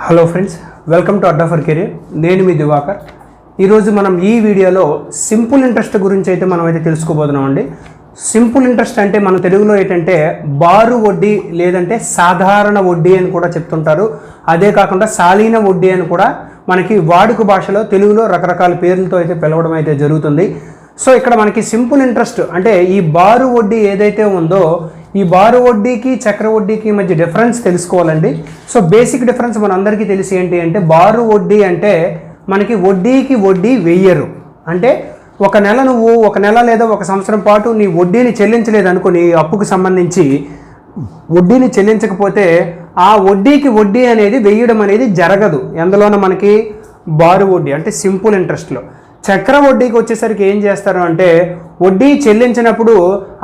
Hello friends, welcome to Adda for career. నేను మీ దివాకర్. ఈరోజు మనం ఈ వీడియోలో సింపుల్ ఇంట్రెస్ట్ గురించి అయితే మనం అయితే తెలుసుకోబోతున్నామండి. సింపుల్ ఇంట్రెస్ట్ అంటే మన తెలుగులో ఏంటంటే బారు వడ్డీ లేదంటే సాధారణ వడ్డీ అని కూడా చెప్తుంటారు. అదే కాకుండా సాలీన వడ్డీ అని కూడా మనకి వాడుక భాషలో తెలుగులో రకరకాల పేర్లతో అయితే పిలవడం అయితే జరుగుతుంది. సో ఇక్కడ మనకి సింపుల్ ఇంట్రెస్ట్ అంటే ఈ బారు వడ్డీ ఏదైతే ఉందో ఈ బారు వడ్డీకి చక్ర వడ్డీకి మధ్య డిఫరెన్స్ తెలుసుకోవాలండి. సో బేసిక్ డిఫరెన్స్ మన అందరికీ తెలిసి ఏంటి అంటే బారు వడ్డీ అంటే మనకి వడ్డీకి వడ్డీ వెయ్యరు. అంటే ఒక నెల లేదా ఒక సంవత్సరం పాటు నీ వడ్డీని చెల్లించలేదు అనుకో, నీ అప్పుకు సంబంధించి వడ్డీని చెల్లించకపోతే ఆ వడ్డీకి వడ్డీ అనేది వెయ్యడం అనేది జరగదు. ఎందులోనూ మనకి బారు వడ్డీ అంటే సింపుల్ ఇంట్రెస్ట్లో. చక్ర వడ్డీకి వచ్చేసరికి ఏం చేస్తారు అంటే వడ్డీ చెల్లించినప్పుడు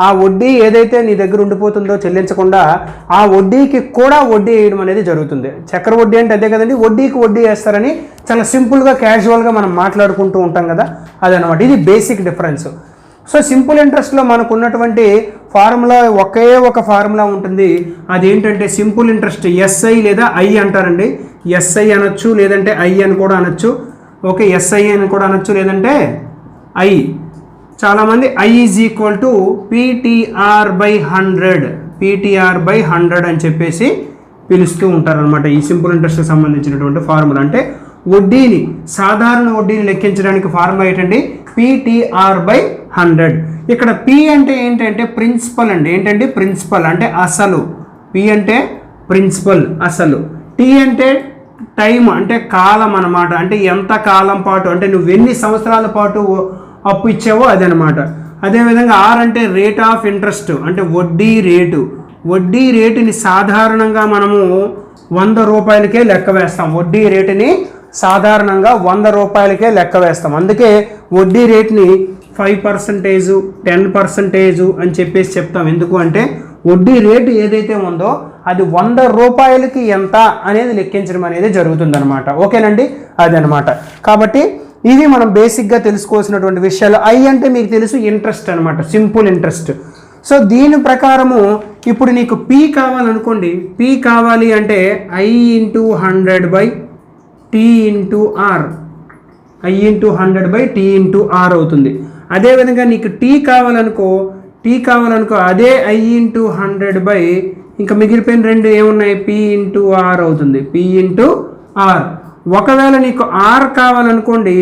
ఆ వడ్డీ ఏదైతే నీ దగ్గర ఉండిపోతుందో చెల్లించకుండా ఆ వడ్డీకి కూడా వడ్డీ వేయడం అనేది జరుగుతుంది. చక్ర వడ్డీ అంటే అదే కదండి, వడ్డీకి వడ్డీ వేస్తారని చాలా సింపుల్గా క్యాజువల్గా మనం మాట్లాడుకుంటూ ఉంటాం కదా, అదనమాట. ఇది బేసిక్ డిఫరెన్స్. సో సింపుల్ ఇంట్రెస్ట్లో మనకు ఉన్నటువంటి ఫార్ములా ఒకే ఒక ఫార్ములా ఉంటుంది. అదేంటంటే సింపుల్ ఇంట్రెస్ట్ ఎస్ఐ లేదా ఐ అంటారండి. ఎస్ఐ అనొచ్చు, లేదంటే ఐ అని కూడా అనొచ్చు. ఓకే, ఎస్ఐ అని కూడా అనొచ్చు, లేదంటే ఐ. చాలామంది I is equal to PTR/100 PTR/100 అని చెప్పేసి పిలుస్తూ ఉంటారనమాట. ఈ సింపుల్ ఇంట్రెస్ట్కి సంబంధించినటువంటి ఫార్ములా అంటే వడ్డీని, సాధారణ వడ్డీని లెక్కించడానికి ఫార్ములా ఏంటండి PTR/100. ఇక్కడ P అంటే ఏంటంటే ప్రిన్సిపల్ అండి. ఏంటంటే ప్రిన్సిపల్ అంటే అసలు. P అంటే ప్రిన్సిపల్ అసలు. T అంటే టైం అంటే కాలం అన్నమాట. అంటే ఎంత కాలం పాటు, అంటే నువ్వు ఎన్ని సంవత్సరాల పాటు అప్పు ఇచ్చావో అదనమాట. అదేవిధంగా R అంటే రేట్ ఆఫ్ ఇంట్రెస్ట్ అంటే వడ్డీ రేటు. వడ్డీ రేటుని సాధారణంగా మనము 100 రూపాయలకే లెక్క వేస్తాం. వడ్డీ రేటుని సాధారణంగా 100 రూపాయలకే లెక్క వేస్తాం. అందుకే వడ్డీ రేట్ని 5%, 10% అని చెప్పేసి చెప్తాం. ఎందుకు అంటే వడ్డీ రేటు ఏదైతే ఉందో అది 100 రూపాయలకి ఎంత అనేది లెక్కించడం అనేది జరుగుతుందన్నమాట. ఓకేనండి, అదనమాట. కాబట్టి ఇవి మనం బేసిక్గా తెలుసుకోవాల్సినటువంటి విషయాలు. ఐ అంటే మీకు తెలుసు ఇంట్రెస్ట్ అనమాట, సింపుల్ ఇంట్రెస్ట్. సో దీని ప్రకారము ఇప్పుడు నీకు P కావాలనుకోండి. P కావాలి అంటే I × 100/T × R. I × 100/T × R అవుతుంది. అదేవిధంగా నీకు T కావాలనుకో అదే I × 100/ ఇంకా మిగిలిపోయిన రెండు ఏమున్నాయి P × R అవుతుంది. P × R. ఒకవేళ నీకు R కావాలనుకోండి,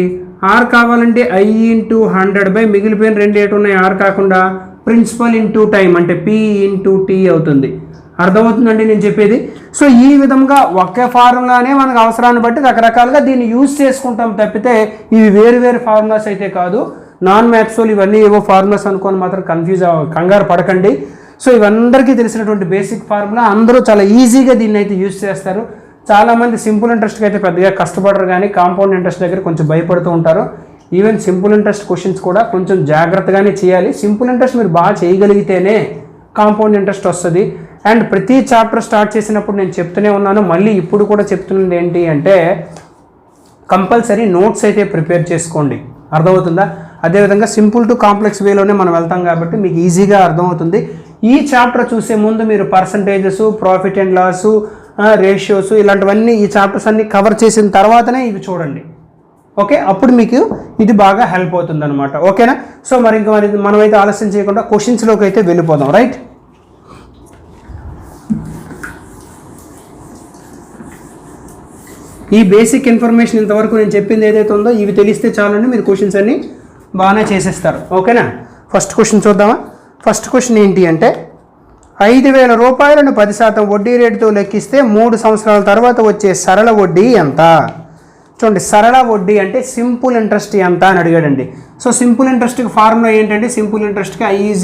R కావాలంటే I × 100/ మిగిలిపోయిన రెండు ఏటున్నాయి R కాకుండా ప్రిన్సిపల్ × టైం అంటే P × T అవుతుంది. అర్థమవుతుందండి నేను చెప్పేది? సో ఈ విధంగా ఒకే ఫార్ములానే మనకు అవసరాన్ని బట్టి రకరకాలుగా దీన్ని యూజ్ చేసుకుంటాం తప్పితే ఇవి వేరు ఫార్ములాస్ అయితే కాదు. నాన్ మ్యాథ్స్ వాళ్ళు ఇవన్నీ ఏవో ఫార్ములాస్ అనుకొని మాత్రం కంగారు పడకండి. సో ఇవందరికీ తెలిసినటువంటి బేసిక్ ఫార్ములా, అందరూ చాలా ఈజీగా దీన్ని అయితే యూజ్ చేస్తారు. చాలామంది సింపుల్ ఇంట్రెస్ట్కి అయితే పెద్దగా కష్టపడరు, కానీ కాంపౌండ్ ఇంట్రెస్ట్ దగ్గర కొంచెం భయపడుతూ ఉంటారు. ఈవెన్ సింపుల్ ఇంట్రెస్ట్ క్వశ్చన్స్ కూడా కొంచెం జాగ్రత్తగానే చేయాలి. సింపుల్ ఇంట్రెస్ట్ మీరు బాగా చేయగలిగితేనే కాంపౌండ్ ఇంట్రెస్ట్ వస్తుంది. అండ్ ప్రతి చాప్టర్ స్టార్ట్ చేసినప్పుడు నేను చెప్తూనే ఉన్నాను, మళ్ళీ ఇప్పుడు కూడా చెప్తున్నది ఏంటి అంటే కంపల్సరీ నోట్స్ అయితే ప్రిపేర్ చేసుకోండి. అర్థమవుతుందా? అదేవిధంగా సింపుల్ టు కాంప్లెక్స్ వేలోనే మనం వెళ్తాం కాబట్టి మీకు ఈజీగా అర్థమవుతుంది. ఈ చాప్టర్ చూసే ముందు మీరు percentages, profit and loss, ratios ఇలాంటివన్నీ ఈ చాప్టర్స్ అన్ని కవర్ చేసిన తర్వాతనే ఇవి చూడండి. ఓకే, అప్పుడు మీకు ఇది బాగా హెల్ప్ అవుతుంది అనమాట. ఓకేనా? సో మరి మనమైతే ఆలస్యం చేయకుండా క్వశ్చన్స్లోకి అయితే వెళ్ళిపోదాం. రైట్, ఈ బేసిక్ ఇన్ఫర్మేషన్ ఇంతవరకు నేను చెప్పింది ఏదైతే ఉందో ఇవి తెలిస్తే చాలండి, మీరు క్వశ్చన్స్ అన్ని బాగానే చేసేస్తారు. ఓకేనా? ఫస్ట్ క్వశ్చన్ చూద్దామా? ఫస్ట్ క్వశ్చన్ ఏంటి అంటే 5,000 రూపాయలను 10% వడ్డీ రేటుతో లెక్కిస్తే 3 సంవత్సరాల తర్వాత వచ్చే సరళ వడ్డీ ఎంత? చూడండి, సరళ వడ్డీ అంటే సింపుల్ ఇంట్రెస్ట్ ఎంత అని అడిగాడండి. సో సింపుల్ ఇంట్రెస్ట్కి ఫార్ములా ఏంటంటే సింపుల్ ఇంట్రెస్ట్కి I =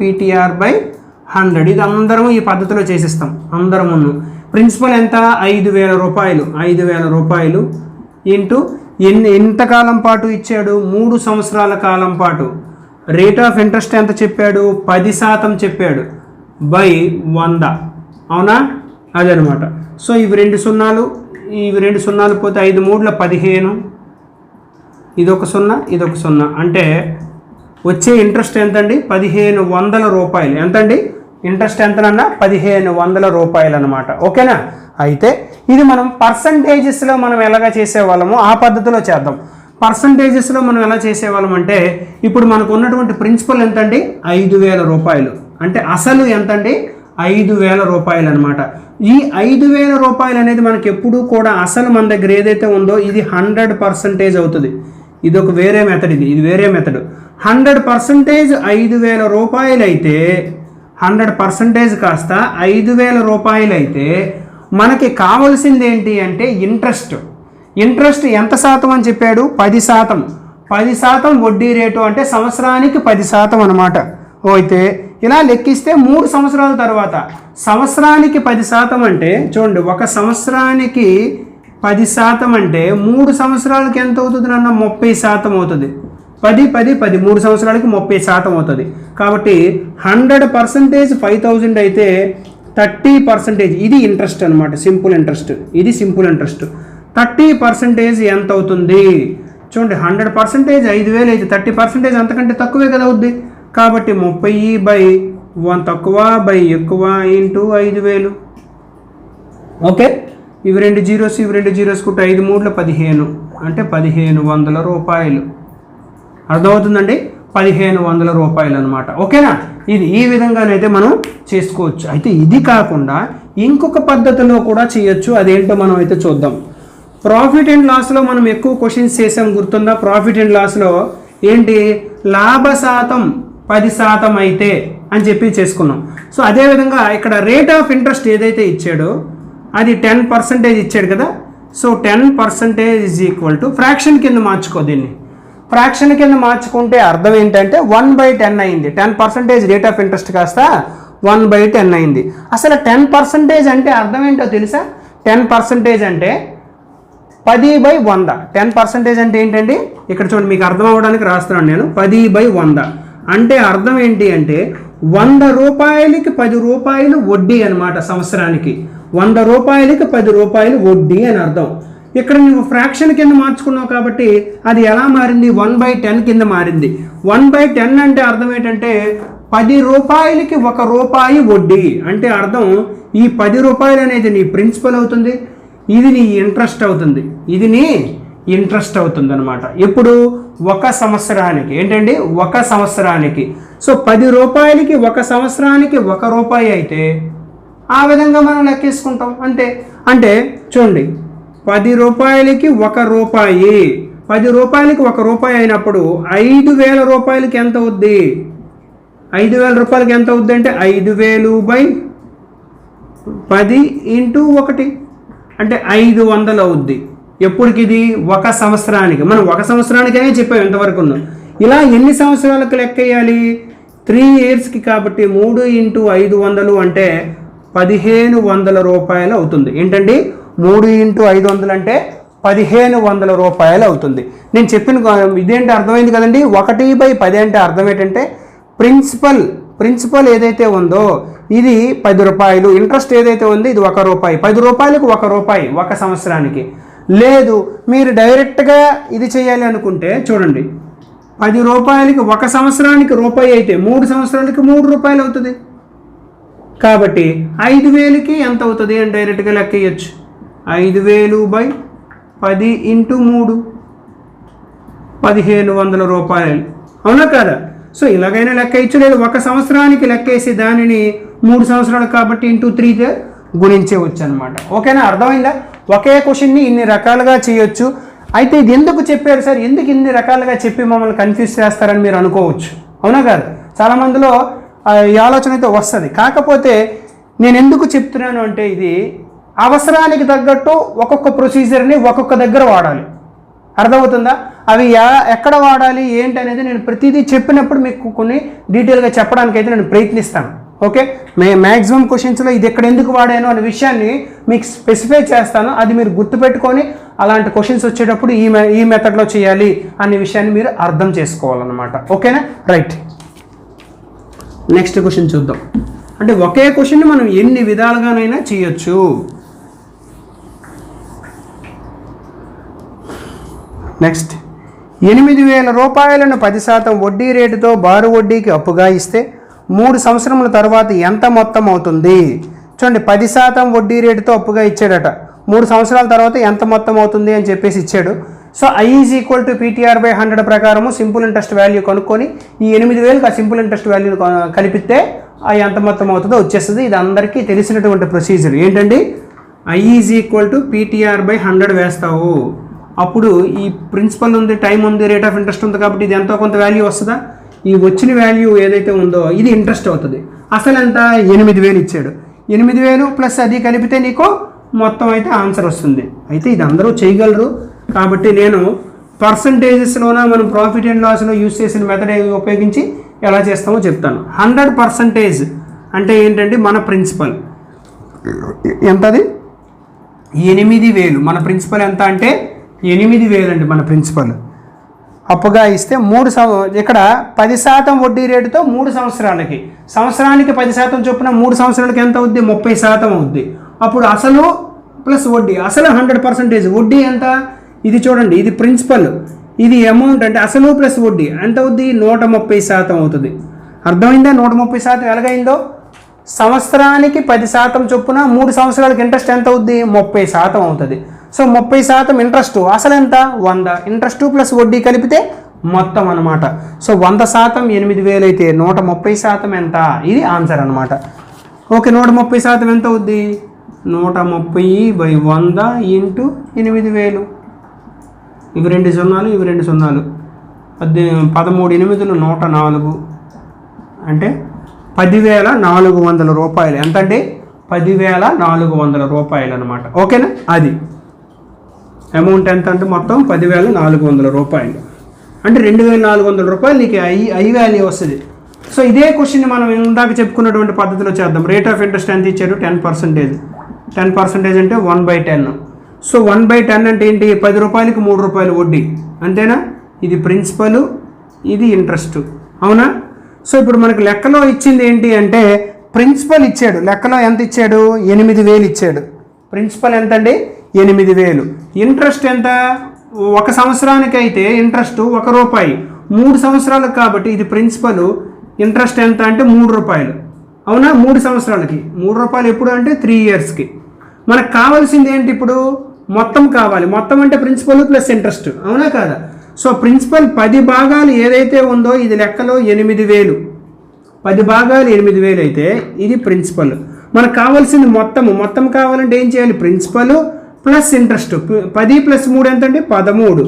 PTR/100. ఇది అందరం ఈ పద్ధతిలో చేసిస్తాం అందరం. ప్రిన్సిపల్ ఎంత? 5,000 రూపాయలు. 5,000 రూపాయలు ఇంటూ ఎంతకాలం పాటు ఇచ్చాడు? 3 సంవత్సరాల కాలం పాటు. రేట్ ఆఫ్ ఇంట్రెస్ట్ ఎంత చెప్పాడు? 10% చెప్పాడు. బై 100. అవునా? అదనమాట. సో ఇవి రెండు సున్నాలు పోతే 5 × 3 = 15. ఇదొక 0, ఇదొక 0. అంటే వచ్చే ఇంట్రెస్ట్ ఎంతండి? 1,500 రూపాయలు. ఎంతండి? ఇంట్రెస్ట్ ఎంతనన్నా 1500 రూపాయలు అనమాట. ఓకేనా? అయితే ఇది మనం పర్సంటేజెస్లో మనం ఎలాగా చేసేవాళ్ళము ఆ పద్ధతిలో చేద్దాం. పర్సంటేజెస్లో మనం ఎలా చేసేవాళ్ళం అంటే ఇప్పుడు మనకు ఉన్నటువంటి ప్రిన్సిపల్ ఎంతండి 5000 రూపాయలు. అంటే అసలు ఎంతండి 5000 రూపాయలు అనమాట. ఈ 5000 రూపాయలు అనేది మనకి ఎప్పుడు కూడా అసలు మన దగ్గర ఏదైతే ఉందో ఇది 100% అవుతుంది. ఇది ఒక వేరే మెథడ్, ఇది వేరే మెథడ్. 100% 5000 రూపాయలు అయితే 100% కాస్త 5000 రూపాయలు అయితే మనకి కావాల్సింది ఏంటి అంటే ఇంట్రెస్ట్. ఇంట్రెస్ట్ ఎంత శాతం అని చెప్పాడు? 10%. 10% వడ్డీ రేటు అంటే సంవత్సరానికి 10% అనమాట. అయితే ఇలా లెక్కిస్తే 3 సంవత్సరాల తర్వాత సంవత్సరానికి 10% అంటే చూడండి, ఒక సంవత్సరానికి 10% అంటే 3 సంవత్సరాలకి ఎంత అవుతుంది అన్న 30% అవుతుంది. 10 10 10 3 సంవత్సరాలకి 30% అవుతుంది. కాబట్టి 100% 5000 అయితే 30% ఇది ఇంట్రెస్ట్ అనమాట. సింపుల్ ఇంట్రెస్ట్, ఇది సింపుల్ ఇంట్రెస్ట్. 30% ఎంత అవుతుంది చూడండి. 100% 5000 అయితే 30% అంతకంటే తక్కువే కదా అవుద్ది. కాబట్టి 30/1 తక్కువ బై ఎక్కువ ఇంటూ 5000. ఓకే, ఇవి 2 జీరోస్, ఇవి 2 జీరోస్ కుట్టు 5 3 15 అంటే 1500 రూపాయలు. అర్థమవుతుందండి? 1500 రూపాయలు అనమాట. ఓకేనా? ఇది ఈ విధంగానైతే మనం చేసుకోవచ్చు. అయితే ఇది కాకుండా ఇంకొక పద్ధతిలో కూడా చేయొచ్చు. అదేంటో మనం అయితే చూద్దాం. ప్రాఫిట్ అండ్ లాస్లో మనం ఎక్కువ క్వశ్చన్స్ చేసాం, గుర్తుందా? ప్రాఫిట్ అండ్ లాస్లో ఏంటి, లాభ శాతం 10% అయితే అని చెప్పి చేసుకున్నాం. సో అదేవిధంగా ఇక్కడ రేట్ ఆఫ్ ఇంట్రెస్ట్ ఏదైతే ఇచ్చాడో అది 10% ఇచ్చాడు కదా. So 10% is equal to fraction కింద మార్చుకో. దీన్ని ఫ్రాక్షన్ కింద మార్చుకుంటే అర్థం ఏంటంటే 1/10 అయింది. 10% రేట్ ఆఫ్ ఇంట్రెస్ట్ కాస్త 1/10 అయింది. అసలు 10% అంటే అర్థం ఏంటో తెలుసా? 10% అంటే 10/100. 10% అంటే ఏంటండి, ఇక్కడ చూడండి మీకు అర్థం అవ్వడానికి రాస్తున్నాను నేను. 10/100 అంటే అర్థం ఏంటి అంటే 100 రూపాయలకి 10 రూపాయలు వడ్డీ అనమాట. సంవత్సరానికి 100 రూపాయలకి 10 రూపాయలు వడ్డీ అని అర్థం. ఇక్కడ నువ్వు ఫ్రాక్షన్ కింద మార్చుకున్నావు కాబట్టి అది ఎలా మారింది? 1/10 కింద మారింది. 1/10 అంటే అర్థం ఏంటంటే 10 రూపాయలకి 1 రూపాయి వడ్డీ. అంటే అర్థం ఈ 10 రూపాయలు అనేది నీ ప్రిన్సిపల్ అవుతుంది, ఇది నీ ఇంట్రెస్ట్ అవుతుంది, ఇది నీ ఇంట్రెస్ట్ అవుతుంది అనమాట. ఎప్పుడు? 1 సంవత్సరానికి. ఏంటండి? 1 సంవత్సరానికి. సో 10 రూపాయలకి 1 సంవత్సరానికి 1 రూపాయి అయితే ఆ విధంగా మనం లెక్కేసుకుంటాం అంతే. అంటే చూడండి, 10 రూపాయలకి 1 రూపాయి, 10 రూపాయలకి 1 రూపాయి అయినప్పుడు 5000 రూపాయలకి ఎంత అవుద్ది? 5000 రూపాయలకి ఎంత అవుద్ది అంటే 5000/10 ఇంటూ 1 అంటే 500 అవుద్ది. ఎప్పటికి? ఇది 1 సంవత్సరానికి. మనం 1 సంవత్సరానికనే చెప్పాం ఇంతవరకు. ఇలా ఎన్ని సంవత్సరాలకు లెక్క వేయాలి? 3 ఇయర్స్కి. కాబట్టి 3 × 500 అంటే 1500 రూపాయలు అవుతుంది. ఏంటండి? 3 × 500 అంటే 1500 రూపాయలు అవుతుంది. నేను చెప్పిన ఇదేంటి అర్థమైంది కదండి. 1/10 అంటే అర్థం ఏంటంటే ప్రిన్సిపల్ ఏదైతే ఉందో ఇది 10 రూపాయలు, ఇంట్రెస్ట్ ఏదైతే ఉందో ఇది 1 రూపాయి. 10 రూపాయలకు 1 రూపాయి 1 సంవత్సరానికి. లేదు మీరు డైరెక్ట్గా ఇది చేయాలి అనుకుంటే చూడండి, 10 రూపాయలకి 1 సంవత్సరానికి రూపాయి అయితే 3 సంవత్సరాలకి 3 రూపాయలు అవుతుంది. కాబట్టి 5000కి ఎంత అవుతుంది అని డైరెక్ట్గా లెక్క వేయచ్చు. 5000/10 ఇంటూ 3 1500 రూపాయలు. అవునా కదా? సో ఇలాగైనా లెక్క ఇచ్చు, లేదు 1 సంవత్సరానికి లెక్కేసి దానిని 3 సంవత్సరాలు కాబట్టి ఇంటూ 3 గుణించవచ్చు అనమాట. ఓకేనా? అర్థమైందా? ఒకే క్వశ్చన్ని ఇన్ని రకాలుగా చేయొచ్చు. అయితే ఇది ఎందుకు చెప్పారు సార్, ఎందుకు ఇన్ని రకాలుగా చెప్పి మమ్మల్ని కన్ఫ్యూజ్ చేస్తారని మీరు అనుకోవచ్చు. అవునా కాదు? చాలామందిలో ఈ ఆలోచన అయితే వస్తుంది. కాకపోతే నేను ఎందుకు చెప్తున్నాను అంటే ఇది అవసరానికి తగ్గట్టు ఒక్కొక్క ప్రొసీజర్ని ఒక్కొక్క దగ్గర వాడాలి. అర్థమవుతుందా? అవి ఎక్కడ వాడాలి ఏంటి అనేది నేను ప్రతిదీ చెప్పినప్పుడు మీకు కొన్ని డీటెయిల్గా చెప్పడానికి అయితే నేను ప్రయత్నిస్తాను. ఓకే, మ్యాక్సిమం క్వశ్చన్స్లో ఇది ఎక్కడ ఎందుకు వాడాను అనే విషయాన్ని మీకు స్పెసిఫై చేస్తాను. అది మీరు గుర్తుపెట్టుకొని అలాంటి క్వశ్చన్స్ వచ్చేటప్పుడు ఈ మెథడ్లో చేయాలి అనే విషయాన్ని మీరు అర్థం చేసుకోవాలన్నమాట. ఓకేనా? రైట్, నెక్స్ట్ క్వశ్చన్ చూద్దాం. అంటే ఒకే క్వశ్చన్ని మనం ఎన్ని విధాలుగానైనా చేయొచ్చు. నెక్స్ట్, 8000 రూపాయలను 10% వడ్డీ రేటుతో బారు వడ్డీకి అప్పుగా ఇస్తే 3 సంవత్సరముల తర్వాత ఎంత మొత్తం అవుతుంది? చూడండి 10% వడ్డీ రేటుతో అప్పుగా ఇచ్చాడట. 3 సంవత్సరాల తర్వాత ఎంత మొత్తం అవుతుంది అని చెప్పేసి ఇచ్చాడు. సో I = PTR/100 ప్రకారము సింపుల్ ఇంట్రెస్ట్ వాల్యూ కనుక్కొని ఈ 8,000కి ఆ సింపుల్ ఇంట్రెస్ట్ వాల్యూని కలిపితే అది ఎంత మొత్తం అవుతుందో వచ్చేస్తుంది. ఇది అందరికీ తెలిసినటువంటి ప్రొసీజర్. ఏంటండి? I = PTR/100 వేస్తావు. అప్పుడు ఈ ప్రిన్సిపల్ ఉంది, టైం ఉంది, రేట్ ఆఫ్ ఇంట్రెస్ట్ ఉంది కాబట్టి ఇది ఎంతో కొంత వాల్యూ వస్తుందా? ఈ వచ్చిన వాల్యూ ఏదైతే ఉందో ఇది ఇంట్రెస్ట్ అవుతుంది. అసలు ఎంత? 8,000 ఇచ్చాడు. 8,000 ప్లస్ అది కలిపితే నీకు మొత్తం అయితే ఆన్సర్ వస్తుంది. అయితే ఇది అందరూ చేయగలరు కాబట్టి నేను పర్సంటేజెస్లోన మనం ప్రాఫిట్ అండ్ లాస్లో యూజ్ చేసిన మెథడ్ ఉపయోగించి ఎలా చేస్తామో చెప్తాను. 100% అంటే ఏంటంటే మన ప్రిన్సిపల్ ఎంతది? 8,000. మన ప్రిన్సిపల్ ఎంత అంటే 8,000 అండి. మన ప్రిన్సిపల్ అప్పుగా ఇస్తే ఇక్కడ 10% వడ్డీ రేటుతో 3 సంవత్సరాలకి, సంవత్సరానికి 10% చొప్పున 3 సంవత్సరాలకి ఎంత అవుద్ది? 30% అవుద్ది. అప్పుడు అసలు ప్లస్ వడ్డీ, అసలు 100%, వడ్డీ ఎంత? ఇది చూడండి, ఇది ప్రిన్సిపల్, ఇది అమౌంట్ అంటే అసలు ప్లస్ వడ్డీ ఎంత అవుద్ది? 130% అవుతుంది. అర్థమైందా? 130% ఎలాగైందో? సంవత్సరానికి 10% చొప్పున 3 సంవత్సరాలకి ఇంట్రెస్ట్ ఎంత అవుద్ది? 30% అవుతుంది. సో 30% ఇంట్రెస్ట్, అసలు ఎంత? 100. ఇంట్రెస్ట్ ప్లస్ వడ్డీ కలిపితే మొత్తం అనమాట. సో 100% 8,000 అయితే 130% ఎంత? ఇది ఆన్సర్ అనమాట. ఓకే, 130% ఎంత అవుద్ది? 130/100 × 8,000. ఇవి 2 సున్నాలు, ఇవి 2 సున్నాలు. 13 8 104 అంటే 10,400 రూపాయలు. ఎంత అండి? 10,400 రూపాయలు అనమాట. ఓకేనా? అది అమౌంట్ ఎంత అంటే మొత్తం 10,400 రూపాయలు. అంటే 2,400 రూపాయలు నీకు ఐ వాల్యూ వస్తుంది. సో ఇదే క్వశ్చన్ మనం ఇందాక చెప్పుకున్నటువంటి పద్ధతిలో చేద్దాం. రేట్ ఆఫ్ ఇంట్రెస్ట్ ఎంత ఇచ్చారు? 10%. 10% అంటే 1/10. సో 1/10 అంటే ఏంటి? 10 రూపాయలకి 3 రూపాయలు వడ్డీ, అంతేనా? ఇది ప్రిన్సిపల్, ఇది ఇంట్రెస్ట్, అవునా? సో ఇప్పుడు మనకు లెక్కలో ఇచ్చింది ఏంటి అంటే ప్రిన్సిపల్ ఇచ్చాడు. లెక్కలో ఎంత ఇచ్చాడు? 8,000 ఇచ్చాడు. ప్రిన్సిపల్ ఎంత అండి? 8,000. ఇంట్రెస్ట్ ఎంత? 1 సంవత్సరానికి అయితే ఇంట్రెస్ట్ 1 రూపాయి, 3 సంవత్సరాలకు కాబట్టి ఇది ప్రిన్సిపల్. ఇంట్రెస్ట్ ఎంత అంటే 3 రూపాయలు, అవునా? 3 సంవత్సరాలకి 3 రూపాయలు ఎప్పుడు అంటే 3 ఇయర్స్కి. మనకు కావాల్సింది ఏంటి? ఇప్పుడు మొత్తం కావాలి. మొత్తం అంటే ప్రిన్సిపల్ ప్లస్ ఇంట్రెస్ట్, అవునా కాదా? సో ప్రిన్సిపల్ 10 భాగాలు ఏదైతే ఉందో ఇది లెక్కలో 8,000. 10 భాగాలు 8,000 అయితే ఇది ప్రిన్సిపల్. మనకు కావాల్సింది మొత్తం కావాలంటే ఏం చేయాలి? Principal plus interest. 10 + 3 ఎంత అండి? 13.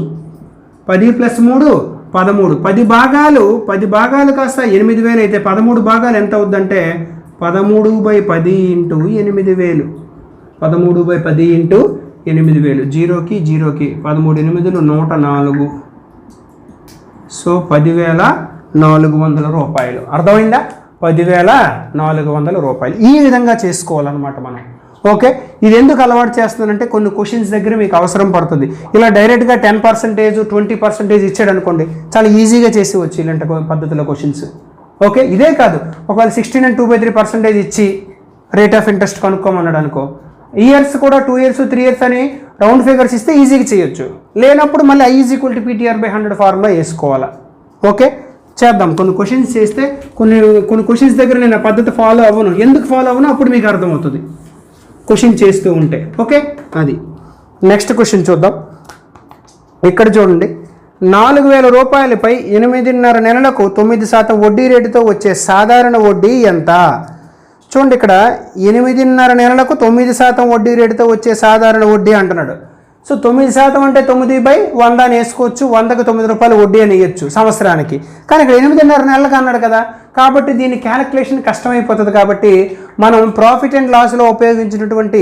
10 + 3 13. 10 భాగాలు కాస్త 8,000 అయితే 13 భాగాలు ఎంత అవుద్దంటే 13/10 × 8,000. 13/10 × 8,000. 0కి 0కి 13 8 104. సో 10,400 రూపాయలు. అర్థమైందా? 10,400 రూపాయలు. ఈ విధంగా చేసుకోవాలన్నమాట మనం. ఓకే, ఇది ఎందుకు అలవాటు చేస్తున్నానంటే కొన్ని క్వశ్చన్స్ దగ్గర మీకు అవసరం పడుతుంది. ఇలా డైరెక్ట్గా 10%, 20% ఇచ్చాడు అనుకోండి, చాలా ఈజీగా చేసేవచ్చు ఇలాంటి పద్ధతిలో క్వశ్చన్స్. ఓకే, ఇదే కాదు, ఒకవేళ 16 and 2/3% ఇచ్చి రేట్ ఆఫ్ ఇంట్రెస్ట్ కనుక్కోమన్నాడు అనుకో, ఇయర్స్ కూడా 2 years 3 years అని రౌండ్ ఫిగర్స్ ఇస్తే ఈజీగా చేయొచ్చు. లేనప్పుడు మళ్ళీ I = PTR/100 ఫార్ములా వేసుకోవాలా. ఓకే, చేద్దాం. కొన్ని క్వశ్చన్స్ చేస్తే కొన్ని క్వశ్చన్స్ దగ్గర నేను ఆ పద్ధతి ఫాలో అవ్వను. ఎందుకు ఫాలో అవ్వను అప్పుడు మీకు అర్థమవుతుంది క్వశ్చన్ చేస్తూ ఉంటే. ఓకే, అది నెక్స్ట్ క్వశ్చన్ చూద్దాం. ఇక్కడ చూడండి, 4,000 రూపాయలపై 8.5 నెలలకు 9% వడ్డీ రేటుతో వచ్చే సాధారణ వడ్డీ ఎంత? చూడండి, ఇక్కడ 8.5 నెలలకు 9% వడ్డీ రేటుతో వచ్చే సాధారణ వడ్డీ అంటున్నాడు. సో 9% అంటే 9/100 అని వేసుకోవచ్చు. 100కి 9 రూపాయలు వడ్డీ అని వేయచ్చు సంవత్సరానికి. కానీ ఇక్కడ 8.5 నెలలకు అన్నాడు కదా, కాబట్టి దీని క్యాలిక్యులేషన్ కష్టమైపోతుంది. కాబట్టి మనం ప్రాఫిట్ అండ్ లాస్లో ఉపయోగించినటువంటి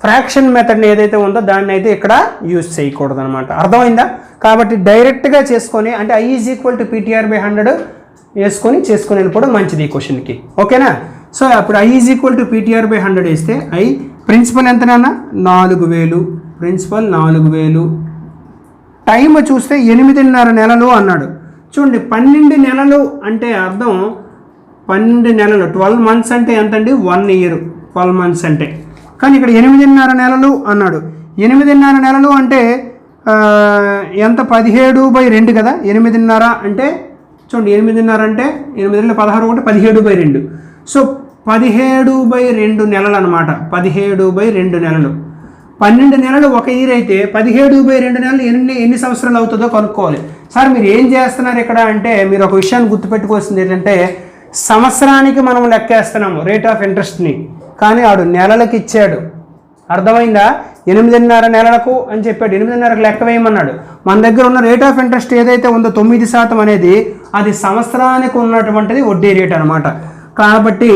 ఫ్రాక్షన్ మెథడ్ని ఏదైతే ఉందో దాన్ని అయితే ఇక్కడ యూజ్ చేయకూడదు అనమాట. అర్థమైందా? కాబట్టి డైరెక్ట్గా చేసుకొని అంటే I = PTR/100 చేసుకొని వెళ్ళిపోవడం మంచిది ఈ క్వశ్చన్కి. ఓకేనా? సో అప్పుడు I = PTR/100 వేస్తే ప్రిన్సిపల్ ఎంతనన్నా 4,000. ప్రిన్సిపల్ 4,000. టైం చూస్తే 8.5 నెలలు అన్నాడు. చూడండి, 12 నెలలు అంటే అర్థం 12 నెలలు 12 months అంటే ఎంతండి? 1 year 12 months అంటే. కానీ ఇక్కడ 8.5 నెలలు అన్నాడు. 8.5 నెలలు అంటే ఎంత? 17/2 కదా. 8.5 అంటే చూడండి 8.5 అంటే 8 16 17/2. సో 17/2 నెలలు అనమాట. 17/2 నెలలు. 12 నెలలు ఒక ఇయర్ అయితే 17/2 నెలలు ఎన్ని సంవత్సరాలు అవుతుందో కనుక్కోవాలి. సార్ మీరు ఏం చేస్తున్నారు ఇక్కడ అంటే మీరు ఒక విషయాన్ని గుర్తుపెట్టుకోవాల్సింది ఏంటంటే సంవత్సరానికి మనం లెక్కేస్తున్నాము రేట్ ఆఫ్ ఇంట్రెస్ట్ని, కానీ ఆడు నెలలకు ఇచ్చాడు. అర్థమైందా? 8.5 నెలలకు అని చెప్పాడు, 8.5కు లెక్క వేయమన్నాడు. మన దగ్గర ఉన్న రేట్ ఆఫ్ ఇంట్రెస్ట్ ఏదైతే ఉందో 9% అనేది అది సంవత్సరానికి ఉన్నటువంటిది వడ్డీ రేట్ అనమాట. కాబట్టి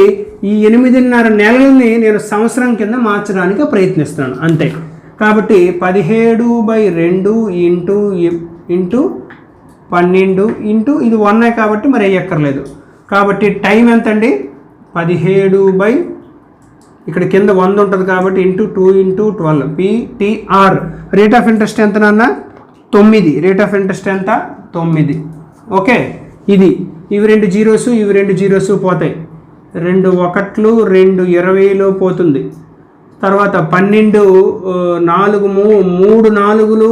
ఈ 8.5 నెలలని నేను సంవత్సరం కింద మార్చడానికి ప్రయత్నిస్తున్నాను అంతే. కాబట్టి 17/2 ఇంటూ 12 ఇంటూ ఇది 1 కాబట్టి మరి అయ్యక్కర్లేదు. కాబట్టి టైం ఎంత అండి? 17 ఇక్కడ కింద 100 ఉంటుంది కాబట్టి into 2 into 12 PTR. Rate of interest ఎంత నాన్న? 9. రేట్ ఆఫ్ ఇంట్రెస్ట్ ఎంత? 9. ఓకే. ఇవి 2 జీరోస్, ఇవి 2 జీరోస్ పోతాయి. 2 1లు 2 20లో పోతుంది. తర్వాత 12 4 3 4లు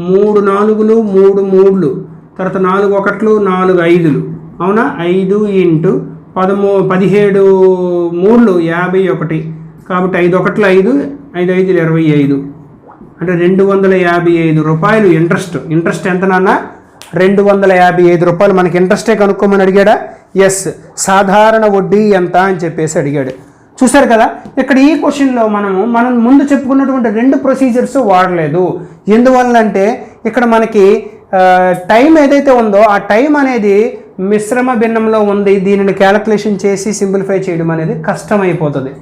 3 4లు 3 3లు. తర్వాత 4 1లు 4 5లు. అవునా? 5 ఇంటూ 17 3లు 51. కాబట్టి 5 1లు 5, 5 5లు 25. అంటే 255 రూపాయలు ఇంట్రెస్ట్ ఎంత నాన్న? 255 రూపాయలు మనకి ఇంట్రెస్టే కనుక్కోమని అడిగాడా? ఎస్. సాధారణ వడ్డీ ఎంత అని చెప్పేసి అడిగాడు. చూసారు కదా, ఇక్కడ ఈ క్వశ్చన్లో మనం ముందు చెప్పుకున్నటువంటి 2 ప్రొసీజర్స్ వాడలేదు. ఎందువల్లంటే ఇక్కడ మనకి టైం ఏదైతే ఉందో ఆ టైం అనేది మిశ్రమ భిన్నంలో ఉంది. దీనిని క్యాలిక్యులేషన్ చేసి సింప్లిఫై చేయడం అనేది కష్టమైపోతుంది.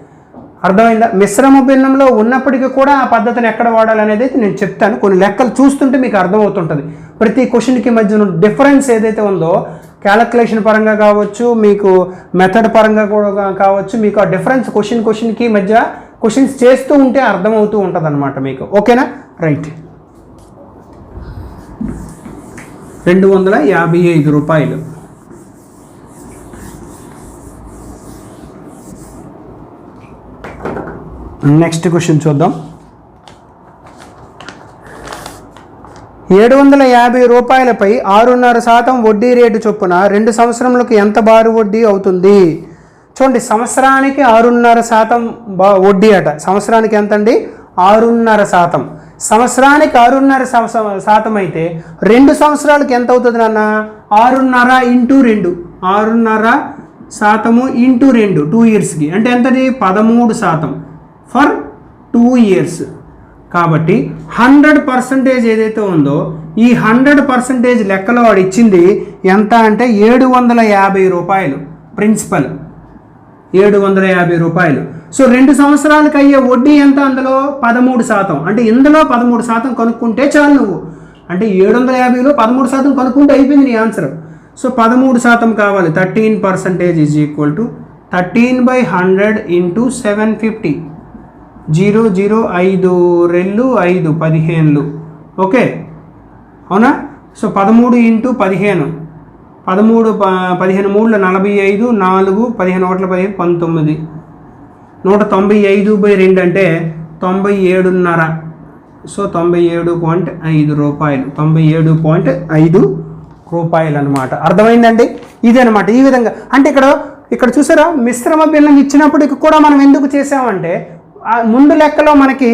అర్థమైందా? మిశ్రమ భిన్నంలో ఉన్నప్పటికీ కూడా ఆ పద్ధతిని ఎక్కడ వాడాలనేది నేను చెప్తాను. కొన్ని లెక్కలు చూస్తుంటే మీకు అర్థమవుతుంటుంది. ప్రతి క్వశ్చన్కి మధ్య డిఫరెన్స్ ఏదైతే ఉందో క్యాలిక్యులేషన్ పరంగా కావచ్చు, మీకు మెథడ్ పరంగా కూడా కావచ్చు, మీకు ఆ డిఫరెన్స్ క్వశ్చన్కి మధ్య క్వశ్చన్స్ చేస్తూ ఉంటే అర్థమవుతూ ఉంటుంది అనమాట మీకు. ఓకేనా? రైట్. 255 రూపాయలు. నెక్స్ట్ క్వశ్చన్ చూద్దాం. 750 రూపాయలపై 6.5% వడ్డీ రేటు చొప్పున 2 సంవత్సరములకు ఎంత బారు వడ్డీ అవుతుంది? చూడండి, సంవత్సరానికి 6.5% వడ్డీ అట. సంవత్సరానికి ఎంత అండి? 6.5%. సంవత్సరానికి 6.5% అయితే 2 సంవత్సరాలకి ఎంత అవుతుంది నాన్న? 6.5 ఇంటూ 2. 6.5% ఇంటూ 2 2 ఇయర్స్కి అంటే ఎంతది? 13% ఫర్ 2 ఇయర్స్. కాబట్టి 100% ఏదైతే ఉందో ఈ 100% లెక్కలో వాడు ఇచ్చింది ఎంత అంటే 750 రూపాయలు ప్రిన్సిపల్. 750 రూపాయలు. సో 2 సంవత్సరాలకు అయ్యే వడ్డీ ఎంత? అందులో 13%. అంటే ఇందులో 13% కనుక్కుంటే చాలు నువ్వు. అంటే 750లో 13% కనుక్కుంటే అయిపోయింది నీ ఆన్సర్. సో 13% కావాలి. 13% is equal to 13/100 into 750. 0 0 5 2 5 15. Okay, అవునా? So 13 into 15. 13 15 3 45, 4 15 1 15 19. 195/2 అంటే 97.5. సో 97.5 రూపాయలు. 97.5 రూపాయలు అనమాట. అర్థమైందండి? ఇదనమాట. ఈ విధంగా అంటే ఇక్కడ చూసారా, మిశ్రమ భిన్నం ఇచ్చినప్పటికి కూడా మనం ఎందుకు చేసామంటే ముందు లెక్కలో మనకి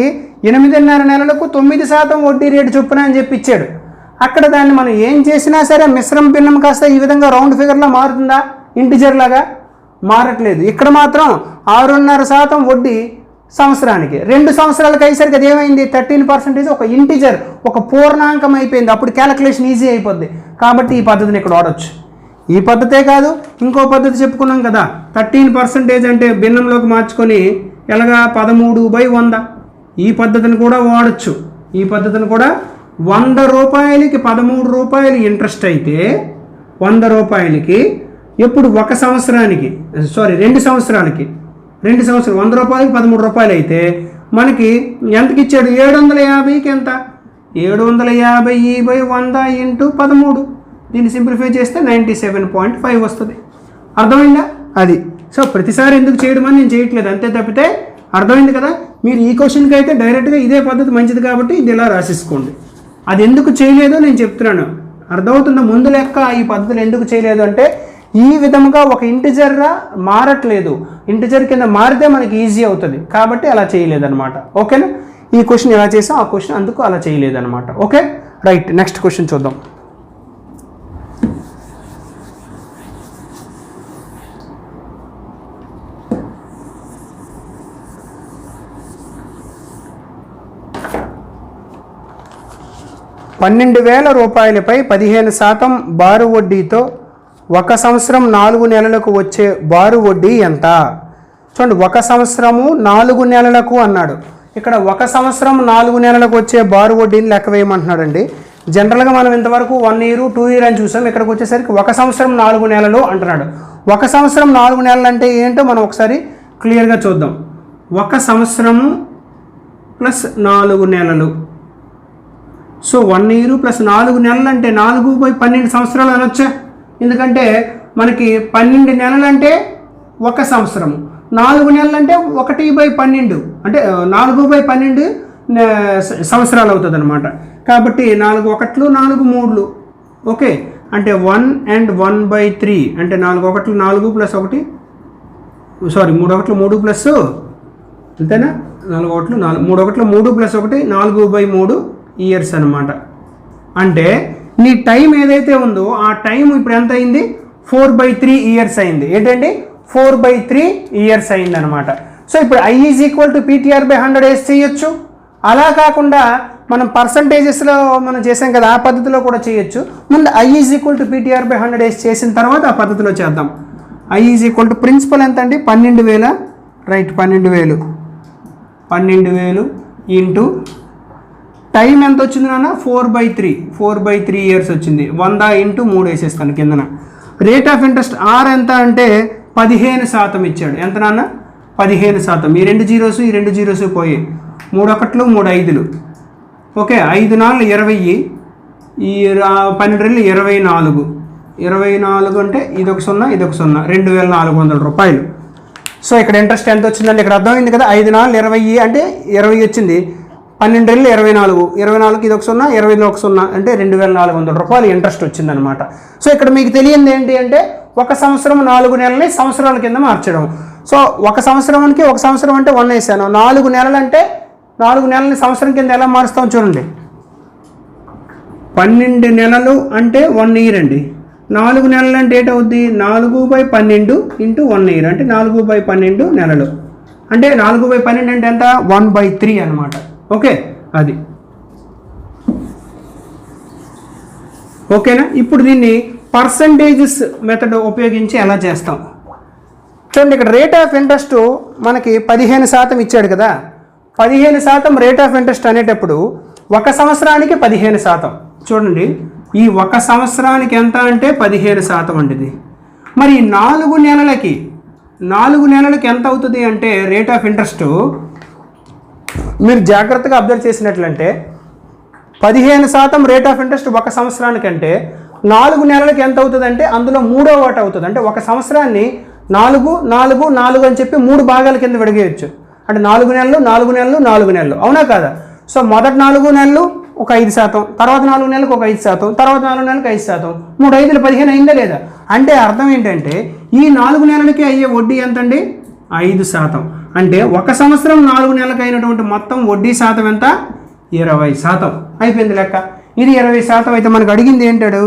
8.5 నెలలకు 9% వడ్డీ రేటు చొప్పున అని చెప్పి ఇచ్చాడు. అక్కడ దాన్ని మనం ఏం చేసినా సరే మిశ్రమ భిన్నం కాస్త ఈ విధంగా రౌండ్ ఫిగర్లో మారుతుందా? ఇంటిజర్ లాగా మారట్లేదు. ఇక్కడ మాత్రం 6.5% వడ్డీ సంవత్సరానికి. 2 సంవత్సరాలకు అయ్యేసరికి అది ఏమైంది? 13% ఒక ఇంటిజర్, ఒక పూర్ణాంకం అయిపోయింది. అప్పుడు క్యాలిక్యులేషన్ ఈజీ అయిపోద్ది. కాబట్టి ఈ పద్ధతిని ఇక్కడ వాడచ్చు. ఈ పద్ధతే కాదు, ఇంకో పద్ధతి చెప్పుకున్నాం కదా, 13% అంటే భిన్నంలోకి మార్చుకొని ఎలాగా 13/100. ఈ పద్ధతిని కూడా వాడచ్చు. ఈ పద్ధతిని కూడా 100 రూపాయలకి 13 రూపాయలు ఇంట్రెస్ట్ అయితే 100 రూపాయలకి ఎప్పుడు 1 సంవత్సరానికి 2 సంవత్సరాలకి 2 సంవత్సరాలు 100 రూపాయలకి 13 రూపాయలు అయితే మనకి ఎంతకి ఇచ్చాడు? 750కి ఎంత? 750/100 ఇంటూ 13. దీన్ని సింప్లిఫై చేస్తే 97.5 వస్తుంది. అర్థమైందా? అది. సో ప్రతిసారి ఎందుకు చేయడం అని నేను చేయట్లేదు, అంతే తప్పితే. అర్థమైంది కదా? మీరు ఈ క్వశ్చన్కి అయితే డైరెక్ట్గా ఇదే పద్ధతి మంచిది కాబట్టి ఇది ఇలా రాసేసుకోండి. అది ఎందుకు చేయలేదో నేను చెప్తున్నాను. అర్థమవుతుందా? ముందు లెక్క ఈ పద్ధతులు ఎందుకు చేయలేదు అంటే ఈ విధముగా ఒక ఇంటిజర్గా మారట్లేదు, ఇంటిజర్ కింద మారితే మనకి ఈజీ అవుతుంది కాబట్టి అలా చేయలేదన్నమాట. ఓకేనా? ఈ క్వశ్చన్ ఎలా చేసాం ఆ క్వశ్చన్ అందుకు అలా చేయలేదన్నమాట. ఓకే రైట్, నెక్స్ట్ క్వశ్చన్ చూద్దాం. ₹12,000పై 15% బారు వడ్డీతో 1 సంవత్సరం 4 నెలలకు వచ్చే బారు వడ్డీ ఎంత? చూడండి, 1 సంవత్సరము 4 నెలలకు అన్నాడు. ఇక్కడ 1 సంవత్సరం 4 నెలలకు వచ్చే బారు వడ్డీని లెక్క వేయమంటున్నాడండి. జనరల్గా మనం ఇంతవరకు 1 year 2 year అని చూసాం. ఇక్కడికి వచ్చేసరికి 1 సంవత్సరం 4 నెలలు అంటున్నాడు. 1 సంవత్సరం 4 నెలలు అంటే ఏంటో మనం ఒకసారి క్లియర్గా చూద్దాం. 1 సంవత్సరము ప్లస్ 4 నెలలు, సో 1 year ప్లస్ 4 నెలలు అంటే 4/12 సంవత్సరాలు అనొచ్చా? ఎందుకంటే మనకి 12 నెలలు అంటే 1 సంవత్సరము, 4 నెలలు అంటే 1/12 అంటే 4/12 సంవత్సరాలు అవుతుంది అనమాట. కాబట్టి 4 1లు 4 3లు. ఓకే, అంటే 1 and 1/3 అంటే 4 1లు 4 ప్లస్ 1 సారీ 3 1లు 3 ప్లస్ అంతేనా 4 1లు 4 3 1లు 3 ప్లస్ 1 4/3 ఇయర్స్ అనమాట. అంటే నీ టైం ఏదైతే ఉందో ఆ టైం ఇప్పుడు ఎంత అయింది? 4/3 ఇయర్స్ అయింది. ఏంటండి 4/3 ఇయర్స్ అయింది అనమాట. సో ఇప్పుడు I = PTR/100 వేసి చేయొచ్చు. అలా కాకుండా మనం పర్సంటేజెస్లో మనం చేసాం కదా, ఆ పద్ధతిలో కూడా చేయొచ్చు. ముందు I = PTR/100 వేసి చేసిన తర్వాత ఆ పద్ధతిలో చేద్దాం. I = ప్రిన్సిపల్ ఎంత అండి? 12,000 రైట్, 12,000 ఇంటూ టైం ఎంత వచ్చింది నాన్న? 4/3 ఇయర్స్ వచ్చింది. 100 × 3 వేసేస్తాను కిందన. రేట్ ఆఫ్ ఇంట్రెస్ట్ R ఎంత అంటే 15% ఇచ్చాడు. ఎంత నాన్న? 15%. ఈ 2 zeros ఈ 2 zeros పోయి 3 1లు 3 5లు. ఓకే, 5 4 20, ఈ 12 24. 24 అంటే ఇదొక 0 ఇదొక 0, ₹2,400. సో ఇక్కడ ఇంట్రెస్ట్ ఎంత వచ్చిందండి? ఇక్కడ అర్థమైంది కదా, 5 4 20 అంటే 20 వచ్చింది. 12 24, 24 ఇదొక 0, 20 ఒక 0 అంటే ₹2,400 ఇంట్రెస్ట్ వచ్చిందనమాట. సో ఇక్కడ మీకు తెలియంది ఏంటి అంటే 1 సంవత్సరం 4 నెలలని సంవత్సరాల కింద మార్చడం. సో 1 సంవత్సరానికి 1 సంవత్సరం అంటే 1 వేసాను. 4 నెలలు అంటే 4 నెలలని సంవత్సరం కింద ఎలా మారుస్తాం చూడండి. 12 నెలలు అంటే 1 year అండి. 4 నెలలు అంటే ఏంటవుద్ది? 4/12 × 1 year అంటే 4/12 నెలలు. అంటే 4/12 అంటే ఎంత? 1/3 అనమాట. ఓకే, అది ఓకేనా? ఇప్పుడు దీన్ని పర్సంటేజెస్ మెథడ్ ఉపయోగించి ఎలా చేస్తాం చూడండి. ఇక్కడ రేట్ ఆఫ్ ఇంట్రెస్ట్ మనకి 15% ఇచ్చాడు కదా. 15% రేట్ ఆఫ్ ఇంట్రెస్ట్ అనేటప్పుడు 1 సంవత్సరానికి 15%. చూడండి, ఈ 1 సంవత్సరానికి ఎంత అంటే 15% అండి ఇది. మరి 4 నెలలకి ఎంత అవుతుంది అంటే రేట్ ఆఫ్ ఇంట్రెస్ట్ మీరు జాగ్రత్తగా అబ్జర్వ్ చేసినట్లంటే 15% రేట్ ఆఫ్ ఇంట్రెస్ట్ 1 సంవత్సరానికి అంటే 4 నెలలకి ఎంత అవుతుంది అంటే అందులో 3వ వాటా అవుతుంది. అంటే 1 సంవత్సరాన్ని 4 4 4 అని చెప్పి 3 భాగాల కింద విడగేయచ్చు. అంటే 4 నెలలు 4 నెలలు 4 నెలలు, అవునా కాదా? సో మొదటి 4 నెలలు ఒక 5%, తర్వాత 4 నెలలకు ఒక 5%, తర్వాత 4 నెలలకు 5%, 3 5లు 15 అయిందా లేదా? అంటే అర్థం ఏంటంటే ఈ 4 నెలలకి అయ్యే వడ్డీ ఎంతండి? 5%. అంటే 1 సంవత్సరం 4 నెలలకు అయినటువంటి మొత్తం వడ్డీ శాతం ఎంత? 20%. అయిపోయింది లెక్క. ఇది 20% అయితే మనకు అడిగింది ఏంటాడు?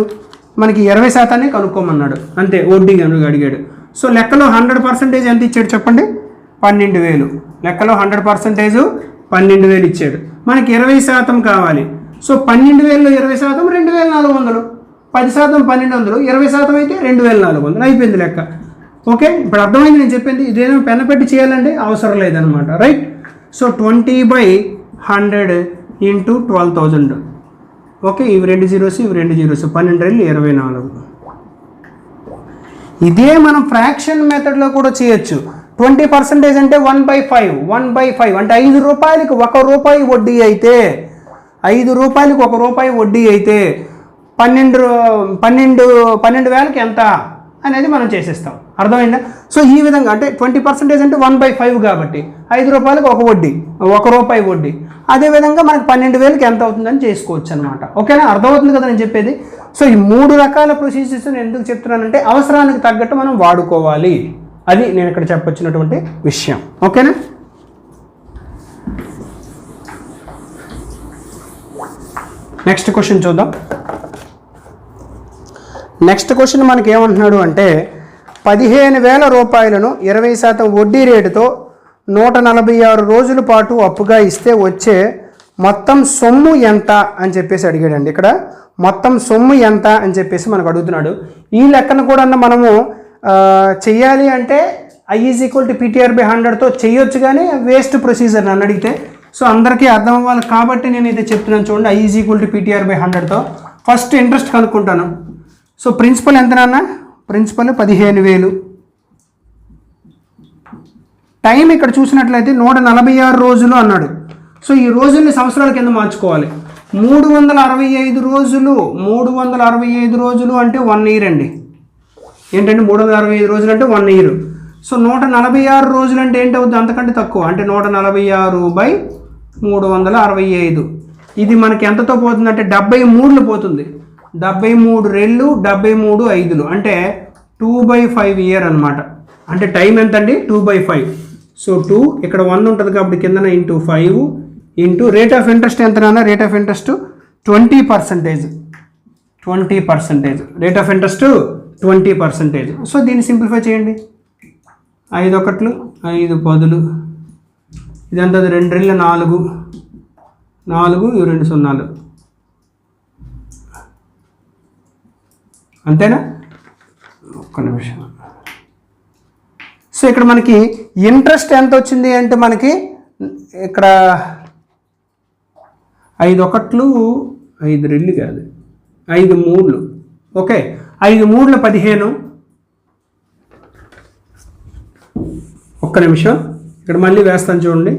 మనకి 20% కనుక్కోమన్నాడు అంతే, వడ్డీ కనుక అడిగాడు. సో లెక్కలో 100% ఎంత ఇచ్చాడు చెప్పండి? 12,000. లెక్కలో 100% 12,000 ఇచ్చాడు. మనకి 20% కావాలి. సో 12,000లో 20% 2,400, 10% 1,200, 20% అయితే 2,400. అయిపోయింది లెక్క. ఓకే, ఇప్పుడు అర్థమైంది నేను చెప్పింది. ఇదేమో పెన్న పెట్టి చేయాలంటే అవసరం లేదనమాట, రైట్? సో 20/100 × 12,000. ఓకే, ఇవి 2 zeros ఇవి 2 zeros, 12 24. ఇదే మనం ఫ్రాక్షన్ మెథడ్లో కూడా చేయొచ్చు. 20% అంటే 1/5 అంటే ₹5కి ₹1 వడ్డీ అయితే, ₹5కి ₹1 వడ్డీ అయితే 12,000కి ఎంత అనేది మనం చేసేస్తాం. అర్థమైందా? సో ఈ విధంగా అంటే 20% అంటే 1/5 కాబట్టి ₹5కి ఒక వడ్డీ, ₹1 వడ్డీ. అదేవిధంగా మనకి 12,000కి ఎంత అవుతుందని చేసుకోవచ్చు అనమాట. ఓకేనా? అర్థమవుతుంది కదా నేను చెప్పేది? సో ఈ 3 రకాల ప్రొసీజర్స్ నేను ఎందుకు చెప్తున్నానంటే అవసరానికి తగ్గట్టు మనం వాడుకోవాలి, అది నేను ఇక్కడ చెప్పొచ్చినటువంటి విషయం. ఓకేనా? నెక్స్ట్ క్వశ్చన్ చూద్దాం. నెక్స్ట్ క్వశ్చన్ మనకి ఏమంటున్నాడు అంటే 15,000 రూపాయలను 20% వడ్డీ రేటుతో 146 రోజుల పాటు అప్పుగా ఇస్తే వచ్చే మొత్తం సొమ్ము ఎంత అని చెప్పేసి అడిగాడండి. ఇక్కడ మొత్తం సొమ్ము ఎంత అని చెప్పేసి మనకు అడుగుతున్నాడు. ఈ లెక్కను కూడా మనము చెయ్యాలి అంటే I=PTR/100తో చేయొచ్చు, కానీ వేస్ట్ ప్రొసీజర్ నన్ను అడిగితే. సో అందరికీ అర్థం అవ్వాలి కాబట్టి నేను ఇది చెప్తున్నాను. చూడండి, I=PTR/100తో ఫస్ట్ ఇంట్రెస్ట్ కనుక్కుంటాను. సో ప్రిన్సిపల్ ఎంత నాన్న? ప్రిన్సిపల్ 15,000. టైం ఇక్కడ చూసినట్లయితే 146 రోజులు అన్నాడు. సో ఈ రోజుల్ని సంవత్సరాల కింద మార్చుకోవాలి. 365 రోజులు, 365 రోజులు అంటే 1 ఇయర్ అండి. ఏంటంటే 365 రోజులు అంటే 1 ఇయర్. సో 146 రోజులు అంటే ఏంటి అవుతుంది? అంతకంటే తక్కువ, అంటే 146/365. ఇది మనకి ఎంతతో పోతుందంటే 73 పోతుంది. 73 రెళ్ళు 73 5లు అంటే 2/5 ఇయర్ అనమాట. అంటే టైం ఎంత అండి? 2/5. సో 2 ఇక్కడ 1 ఉంటుంది కాబట్టి కిందన into 5 into rate of interest ఎంత నాన్న? Rate of interest 20%. 20%. Rate of interest 20%. So దీన్ని సింప్లిఫై చేయండి. 5 ఒకట్లు 5 10లు, ఇదంతా 2 రెళ్ళు 4, 4 ఇవి 2 సున్నాలు, అంతేనా? ఒక్క నిమిషం. సో ఇక్కడ మనకి ఇంట్రెస్ట్ ఎంత వచ్చింది అంటే మనకి ఇక్కడ 5 ఒకట్లు 5 రెళ్ళు కాదు, 5 3లు. ఓకే, 5 3లు 15. ఒక్క నిమిషం, ఇక్కడ మళ్ళీ వేస్తాను చూడండి.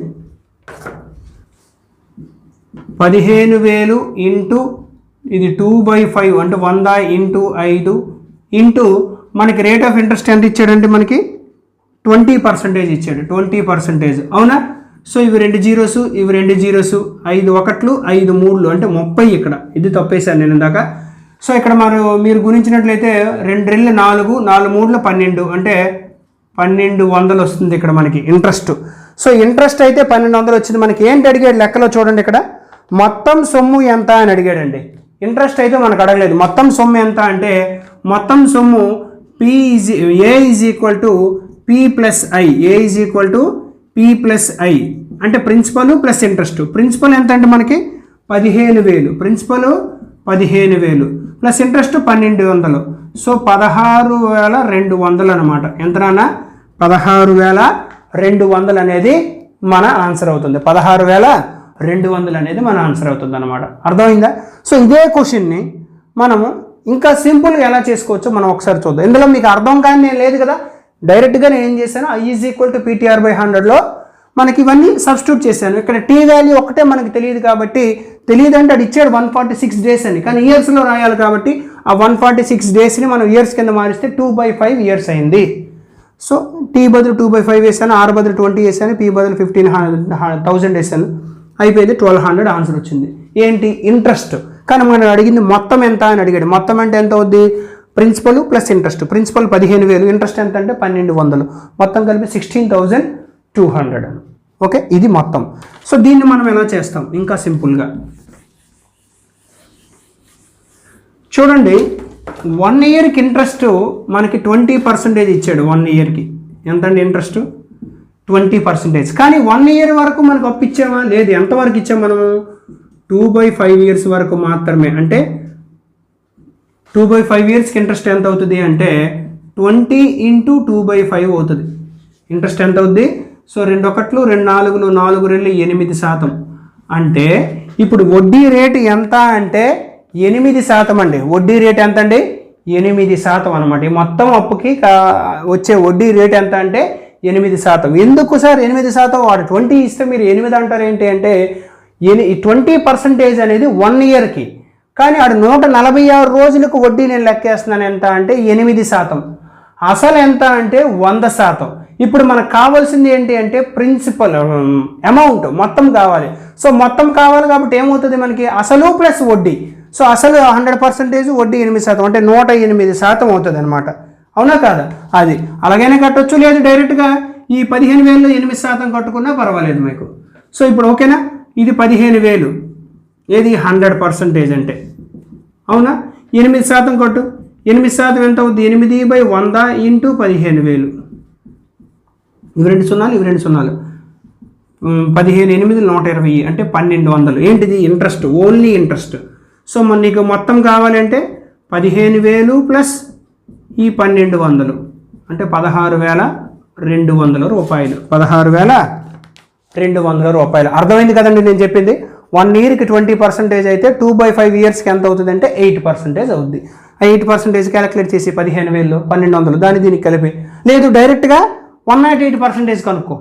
15,000 ఇంటూ ఇది 2/5 అంటే 100 ఇంటూ 5 ఇంటూ మనకి రేట్ ఆఫ్ ఇంట్రెస్ట్ ఎంత ఇచ్చాడంటే మనకి 20% ఇచ్చాడు. 20%, అవునా? సో ఇవి 2 జీరోస్, ఇవి 2 జీరోస్, 5 ఒకట్లు 5 3లు అంటే 30. ఇక్కడ ఇది తప్పేశాను నేను ఇందాక. సో ఇక్కడ మీరు గుణించినట్లయితే 2 రెళ్ళు 4, 4 3లు 12 అంటే 1200 వస్తుంది ఇక్కడ మనకి ఇంట్రెస్ట్. సో ఇంట్రెస్ట్ అయితే 1200 వచ్చింది. మనకి ఏంటి అడిగాడు లెక్కలో చూడండి, ఇక్కడ మొత్తం సొమ్ము ఎంత అని అడిగాడండి. ఇంట్రెస్ట్ అయితే మనకు అడగలేదు. మొత్తం సొమ్ము ఎంత అంటే మొత్తం సొమ్ము A=P+I. A=P+I అంటే ప్రిన్సిపల్ ప్లస్ ఇంట్రెస్ట్. ప్రిన్సిపల్ ఎంత అంటే మనకి 15,000, ప్రిన్సిపల్ 15,000 ప్లస్ ఇంట్రెస్ట్ 1200. సో 16,200 అనమాట. ఎంత నాన్న? 16,200 అనేది మన ఆన్సర్ అవుతుంది. 16,200 అనేది మన ఆన్సర్ అవుతుంది అనమాట. అర్థమైందా? సో ఇదే క్వశ్చన్ని మనము ఇంకా సింపుల్గా ఎలా చేసుకోవచ్చో మనం ఒకసారి చూద్దాం. ఇందులో మీకు అర్థం కానీ నేను లేదు కదా, డైరెక్ట్గా నేను ఏం చేశాను, I=PTR/100లో మనకి ఇవన్నీ సబ్స్టిట్యూట్ చేశాను. ఇక్కడ టీ వాల్యూ ఒకటే మనకి తెలియదు కాబట్టి, తెలియదు అంటే అది ఇచ్చాడు 146 డేస్ అని, కానీ ఇయర్స్లో రాయాలి కాబట్టి ఆ 146 డేస్ని మనం ఇయర్స్ కింద మారిస్తే 2/5 ఇయర్స్ అయింది. సో టీ బదులు 2/5 వేసాను, ఆర్ బదులు 20 వేసాను, పీ బదులు 15,000 వేసాను, అయిపోయింది. 1200 ఆన్సర్ వచ్చింది. ఏంటి? ఇంట్రెస్ట్. కానీ మనం అడిగింది మొత్తం ఎంత అని అడిగాడు. మొత్తం అంటే ఎంత అవుద్ది? Principal plus interest. Principal 15,000, interest ఎంత అంటే 1200, మొత్తం కలిపి 16,200. ఓకే, ఇది మొత్తం. సో దీన్ని మనం ఎలా చేస్తాం? ఇంకా సింపుల్గా చూడండి. 1 ఇయర్కి ఇంట్రెస్ట్ మనకి 20% ఇచ్చాడు. 1 ఇయర్కి ఎంత అండి ఇంట్రెస్ట్? 20%. కానీ 1 ఇయర్ వరకు మనకు అప్పు ఇచ్చామా? లేదు. ఎంతవరకు ఇచ్చాం మనము? 2/5 ఇయర్స్ వరకు మాత్రమే. అంటే 2/5 ఇయర్స్కి ఇంట్రెస్ట్ ఎంత అవుతుంది అంటే 20 × 2/5 అవుతుంది. ఇంట్రెస్ట్ ఎంత అవుద్ది? సో 2 ఒకట్లు 2 4లు 4 రెళ్ళు 8%. అంటే ఇప్పుడు వడ్డీ రేటు ఎంత అంటే 8% అండి. వడ్డీ రేటు ఎంత అండి? 8% అనమాట. ఈ మొత్తం అప్పుకి వచ్చే వడ్డీ రేటు ఎంత అంటే 8%. ఎందుకు సార్ 8%? వాడు 20 ఇస్తే మీరు 8 అంటారు ఏంటి అంటే 20% అనేది 1 ఇయర్కి. కానీ ఆడు 146 రోజులకు వడ్డీ నేను లెక్కేస్తున్నాను ఎంత అంటే 8%. అసలు ఎంత అంటే 100%. ఇప్పుడు మనకు కావాల్సింది ఏంటి అంటే ప్రిన్సిపల్ అమౌంట్ మొత్తం కావాలి. సో మొత్తం కావాలి కాబట్టి ఏమవుతుంది మనకి అసలు ప్లస్ వడ్డీ. సో అసలు 100%, వడ్డీ 8%, అంటే 108% అవుతుంది అనమాట. అవునా కాదా? అది అలాగైనా కట్టొచ్చు, లేదు డైరెక్ట్గా ఈ 15,000 8% కట్టుకున్నా పర్వాలేదు మీకు. సో ఇప్పుడు ఓకేనా, ఇది 15,000, ఏది 100% అంటే, అవునా? 8% కట్టు, 8% ఎంత అవుద్ది? 8/100 ఇంటూ 15,000. ఇవి 2 సున్నాలు, ఇవి 2 సున్నాలు. 15 8 120, అంటే 1200. ఏంటిది? Interest, only interest. సో మన నీకు మొత్తం కావాలంటే 15,000 ప్లస్ ఈ 1200, అంటే 16,200 రూపాయలు. 16,200 రూపాయలు. అర్థమైంది కదండి నేను చెప్పింది? 1 ఇయర్కి 20% అయితే 2/5 ఇయర్స్కి ఎంత అవుతుంది అంటే 8% అవుద్ది. 8% క్యాలిక్యులేట్ చేసి 15,000 1200 దాన్ని దీనికి కలిపి, లేదు డైరెక్ట్గా 108% కనుక్కో,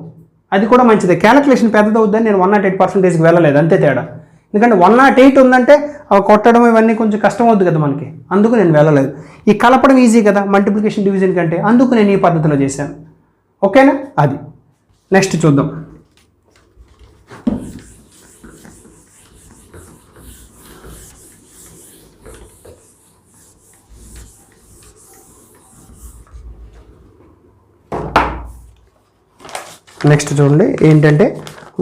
అది కూడా మంచిదే. క్యాలిక్యులేషన్ పెద్దది అవుద్దని నేను 108%కి వెళ్ళలేదు, అంతే తేడా. ఎందుకంటే 108 ఉందంటే అవి కొట్టడం ఇవన్నీ కొంచెం కష్టం అవుద్ది కదా మనకి, అందుకు నేను వెళ్ళలేదు. ఈ కలపడం ఈజీ కదా మల్టిప్లికేషన్ డివిజన్ కంటే, అందుకు నేను ఈ పద్ధతిలో చేశాను. ఓకేనా? అది నెక్స్ట్ చూద్దాం. నెక్స్ట్ చూడండి ఏంటంటే,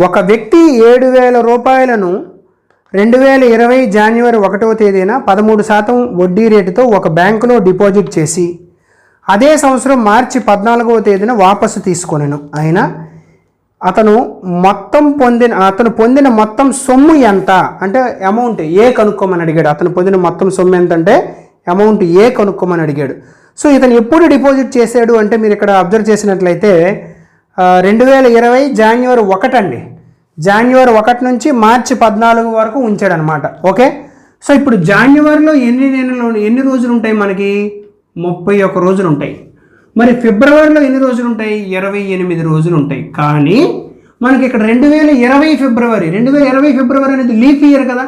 ఒక వ్యక్తి 7,000 రూపాయలను 2020 జనవరి 1వ తేదీన 13% వడ్డీ రేటుతో ఒక బ్యాంకులో డిపాజిట్ చేసి అదే సంవత్సరం మార్చి 14వ తేదీన వాపసు తీసుకొనెను. అయినా అతను పొందిన మొత్తం సొమ్ము ఎంత అంటే అమౌంట్ ఏ కనుక్కోమని అడిగాడు. అతను పొందిన మొత్తం సొమ్ము ఎంత అంటే అమౌంట్ ఏ కనుక్కోమని అడిగాడు. సో ఇతను ఎప్పుడు డిపాజిట్ చేశాడు అంటే, మీరు ఇక్కడ అబ్జర్వ్ చేసినట్లయితే 2020 జనవరి 1 అండి. జనవరి 1 నుంచి మార్చి 14 వరకు ఉంచాడనమాట. ఓకే, సో ఇప్పుడు జనవరిలో ఎన్ని రోజులు ఉంటాయి మనకి? 31 రోజులు ఉంటాయి. మరి ఫిబ్రవరిలో ఎన్ని రోజులు ఉంటాయి? 28 రోజులు ఉంటాయి. కానీ మనకి ఇక్కడ 2020 ఫిబ్రవరి అనేది లీప్ ఇయర్ కదా.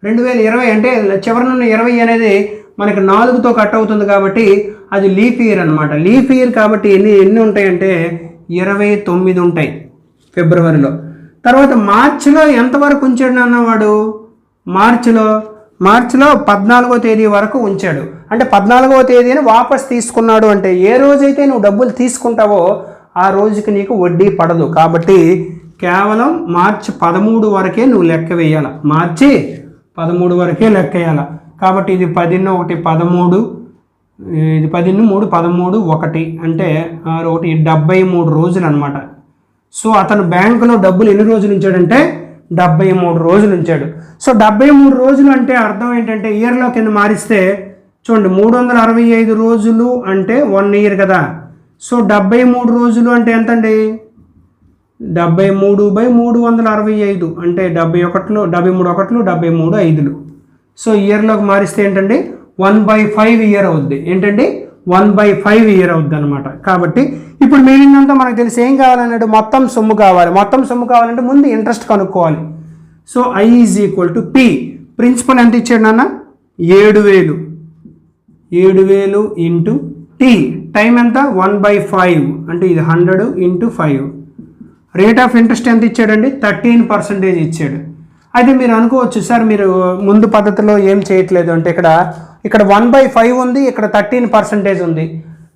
2020 అంటే చివరినున్న 20 అనేది మనకి 4తో కట్ అవుతుంది కాబట్టి అది లీప్ ఇయర్ అనమాట. లీప్ ఇయర్ కాబట్టి ఎన్ని ఉంటాయంటే 29 ఉంటాయి ఫిబ్రవరిలో. తర్వాత మార్చిలో ఎంతవరకు ఉంచాడు అన్నవాడు? మార్చిలో 14వ తేదీ వరకు ఉంచాడు. అంటే 14వ తేదీని వాపస్ తీసుకున్నాడు. అంటే ఏ రోజైతే నువ్వు డబ్బులు తీసుకుంటావో ఆ రోజుకి నీకు వడ్డీ పడదు. కాబట్టి కేవలం మార్చి 13 వరకే నువ్వు లెక్క వేయాలి. మార్చి 13 వరకే లెక్క వేయాలి. కాబట్టి ఇది 10/1 13, ఇది 10/3 13, 1 అంటే 1 73 రోజులు అనమాట. సో అతను బ్యాంకులో డబ్బులు ఎన్ని రోజులు ఉంచాడంటే 73 రోజులు ఉంచాడు. సో 73 రోజులు అంటే అర్థం ఏంటంటే, ఇయర్లో కింద మారిస్తే చూడండి 365 రోజులు అంటే 1 ఇయర్ కదా. సో 73 రోజులు అంటే ఎంత అండి? 73/365 అంటే 73 5. సో ఇయర్లోకి మారిస్తే ఏంటంటే 1/5 ఇయర్ అవుద్ది. ఏంటండి? 1/5 ఇయర్ అవుద్ది అనమాట. కాబట్టి ఇప్పుడు మిగిలినంతా మనకు తెలిసి ఏం కావాలన్నాడు? మొత్తం సొమ్ము కావాలి. మొత్తం సొమ్ము కావాలంటే ముందు ఇంట్రెస్ట్ కనుక్కోవాలి. So I = P. ప్రిన్సిపల్ ఎంత ఇచ్చాడు నాన్న? 7,000 ఇంటూ T. టైం ఎంత? 1/5 అంటే ఇది 100 ఇంటూ 5. రేట్ ఆఫ్ ఇంట్రెస్ట్ ఎంత ఇచ్చాడండి? 13% ఇచ్చాడు. అయితే మీరు అనుకోవచ్చు, సార్ మీరు ముందు పద్ధతిలో ఏం చేయట్లేదు అంటే, ఇక్కడ 1/5 ఉంది, ఇక్కడ 13% ఉంది.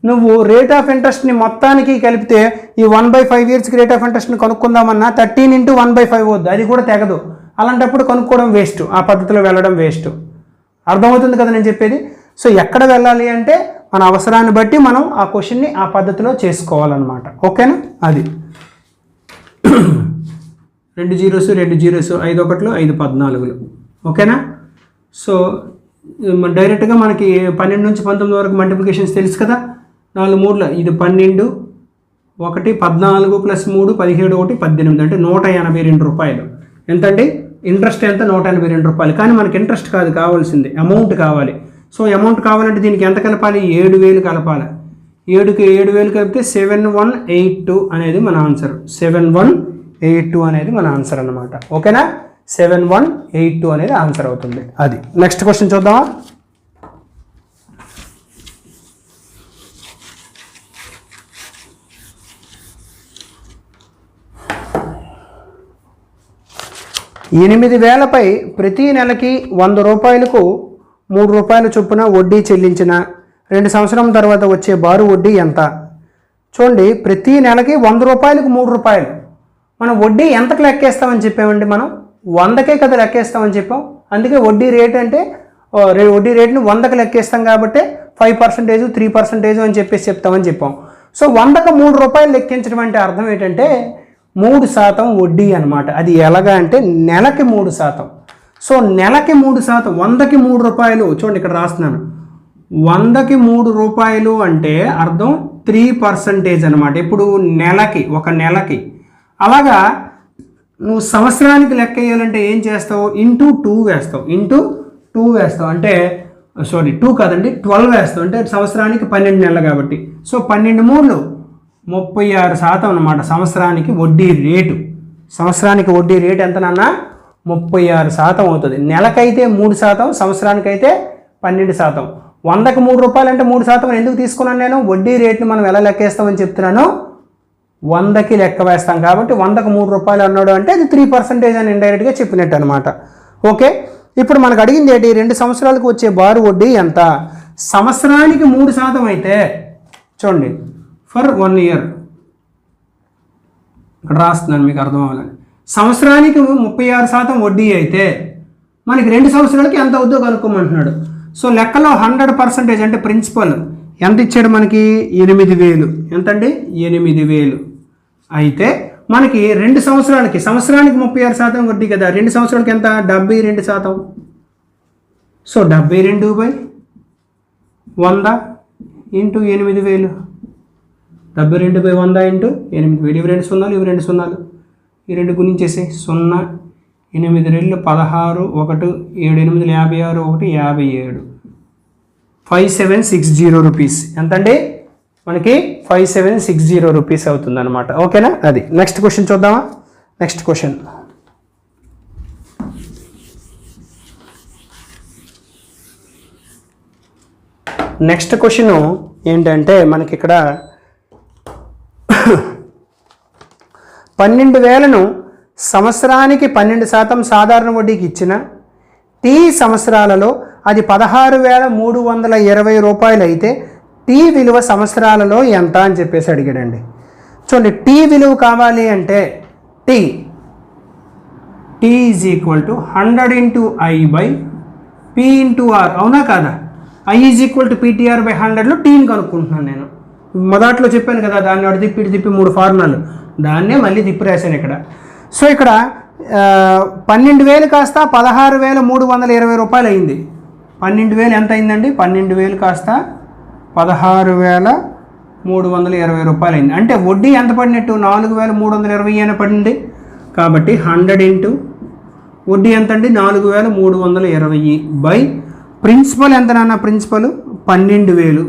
నువ్వు రేట్ ఆఫ్ ఇంట్రెస్ట్ని మొత్తానికి కలిపితే ఈ 1/5 ఇయర్స్కి రేట్ ఆఫ్ ఇంట్రెస్ట్ని కనుక్కుందామన్నా 13 ఇంటూ 1/5 వద్దు, అది కూడా తెగదు. అలాంటప్పుడు కనుక్కోవడం వేస్ట్, ఆ పద్ధతిలో వెళ్ళడం వేస్ట్. అర్థమవుతుంది కదా నేను చెప్పేది? సో ఎక్కడ వెళ్ళాలి అంటే మన అవసరాన్ని బట్టి మనం ఆ క్వశ్చన్ని ఆ పద్ధతిలో చేసుకోవాలన్నమాట. ఓకేనా? అది 2 zeros 5 1 5 14. ఓకేనా? సో డైరెక్ట్గా మనకి 12 నుంచి 19 వరకు మల్టిప్లికేషన్స్ తెలుసు కదా. 4 3 ఇది 12, 1 14 + 3 17 1 18 అంటే 182 రూపాయలు. ఎంతండి? ఇంట్రెస్ట్ ఎంత? 182 రూపాయలు. కానీ మనకి ఇంట్రెస్ట్ కాదు కావాల్సింది, అమౌంట్ కావాలి. సో అమౌంట్ కావాలంటే దీనికి ఎంత కలపాలి? 7,000 కలపాలి. 7కి 7,000 కలిపితే 7182 అనేది మన ఆన్సర్. 7182 అనేది మన ఆన్సర్ అన్నమాట. ఓకేనా? 7182 అనేది ఆన్సర్ అవుతుంది. అది నెక్స్ట్ క్వశ్చన్ చూద్దామా? 8,000పై ప్రతి నెలకి 100 రూపాయలకు 3 రూపాయల చొప్పున వడ్డీ చెల్లించిన 2 సంవత్సరం తర్వాత వచ్చే బారు వడ్డీ ఎంత? చూడండి, ప్రతి నెలకి 100 రూపాయలకు 3 రూపాయలు. మనం వడ్డీ ఎంతకు లెక్కేస్తామని చెప్పామండి? మనం 100కే కదా లెక్కేస్తామని చెప్పాం. అందుకే వడ్డీ రేట్ అంటే వడ్డీ రేట్ని 100కి లెక్కేస్తాం కాబట్టి 5%, 3% అని చెప్పేసి చెప్తామని చెప్పాం. సో 100కు 3 రూపాయలు లెక్కించడం అంటే అర్థం ఏంటంటే 3% వడ్డీ అనమాట. అది ఎలాగా అంటే నెలకి 3%. సో నెలకి 3%, 100కి 3 రూపాయలు. చూడండి ఇక్కడ రాస్తున్నాను, 100కి 3 రూపాయలు అంటే అర్థం 3% అనమాట. ఇప్పుడు నెలకి, ఒక నెలకి. అలాగా నువ్వు సంవత్సరానికి లెక్క వేయాలంటే ఏం చేస్తావు? ఇంటూ 2 వేస్తావు. ఇంటూ 2 వేస్తావు అంటే 2 కాదండి, 12 వేస్తావు. అంటే సంవత్సరానికి 12 నెలలు కాబట్టి. సో 12 3 36% అనమాట సంవత్సరానికి వడ్డీ రేటు. సంవత్సరానికి వడ్డీ రేటు ఎంత నాన్న? 36% అవుతుంది. నెలకైతే 3%, సంవత్సరానికైతే 12%. 100కి 3 రూపాయలు అంటే 3% ఎందుకు తీసుకున్నాను నేను? వడ్డీ రేట్ని మనం ఎలా లెక్కేస్తామని చెప్తున్నాను? 100కి లెక్క వేస్తాం కాబట్టి 100కి 3 రూపాయలు అన్నాడు అంటే అది 3% అని ఇండైరెక్ట్గా చెప్పినట్టు అనమాట. ఓకే, ఇప్పుడు మనకు అడిగింది ఏంటి? 2 సంవత్సరాలకు వచ్చే బారు వడ్డీ ఎంత? సంవత్సరానికి 3% అయితే చూడండి, ఫర్ 1 ఇయర్ ఇక్కడ రాస్తున్నాను మీకు అర్థం అవ్వాలని. సంవత్సరానికి 36% వడ్డీ అయితే మనకి 2 సంవత్సరాలకి ఎంత అవుద్దో కనుక్కోమంటున్నాడు. సో లెక్కలో 100% అంటే ప్రిన్సిపల్ ఎంత ఇచ్చాడు మనకి? 8,000. ఎంతండి? 8,000 అయితే మనకి 2 సంవత్సరాలకి, సంవత్సరానికి 36% వడ్డీ కదా, 2 సంవత్సరాలకి ఎంత? 72%. So 72/100 into 8,000. 72/100 ఇంటూ 8,000. ఇవి 2 సున్నాలు, ఇవి 2 సున్నాలు, ఈ 2 గుణించేసి 0, 8 2 16, 1 7 8 56, 1 57. 5760 రూపీస్. ఎంతండి? మనకి 5760 రూపీస్ అవుతుంది అనమాట. ఓకేనా? అది నెక్స్ట్ క్వశ్చన్ చూద్దామా? నెక్స్ట్ క్వశ్చన్, ఏంటంటే మనకి ఇక్కడ 12,000ను సంవత్సరానికి 12% సాధారణ వడ్డీకి ఇచ్చిన టీ సంవత్సరాలలో అది 16,320 రూపాయలు అయితే టీ విలువ సంవత్సరాలలో ఎంత అని చెప్పేసి అడిగాడండి. చూడండి, టీ విలువ కావాలి అంటే T is equal to 100 into I by P into R. అవునా కాదా? ఐ ఈజ్ ఈక్వల్ టు PTR/100లో టీని కనుక్కుంటున్నాను నేను. మొదట్లో చెప్పాను కదా, దాన్ని అటు తిప్పి 3 ఫార్ములాలు, దాన్నే మళ్ళీ తిప్పి రాశాను ఇక్కడ. సో ఇక్కడ 12,000 కాస్త 16,320 రూపాయలు అయింది. 12,000 ఎంత అయిందండి? 12,000 కాస్త 16,320 రూపాయలు అయింది. అంటే వడ్డీ ఎంత పడినట్టు? 4,320 అని పడింది. కాబట్టి 100 ఇంటూ వడ్డీ ఎంత అండి? 4,320 బై ప్రిన్సిపల్ ఎంత నాన్న? Principal 12,000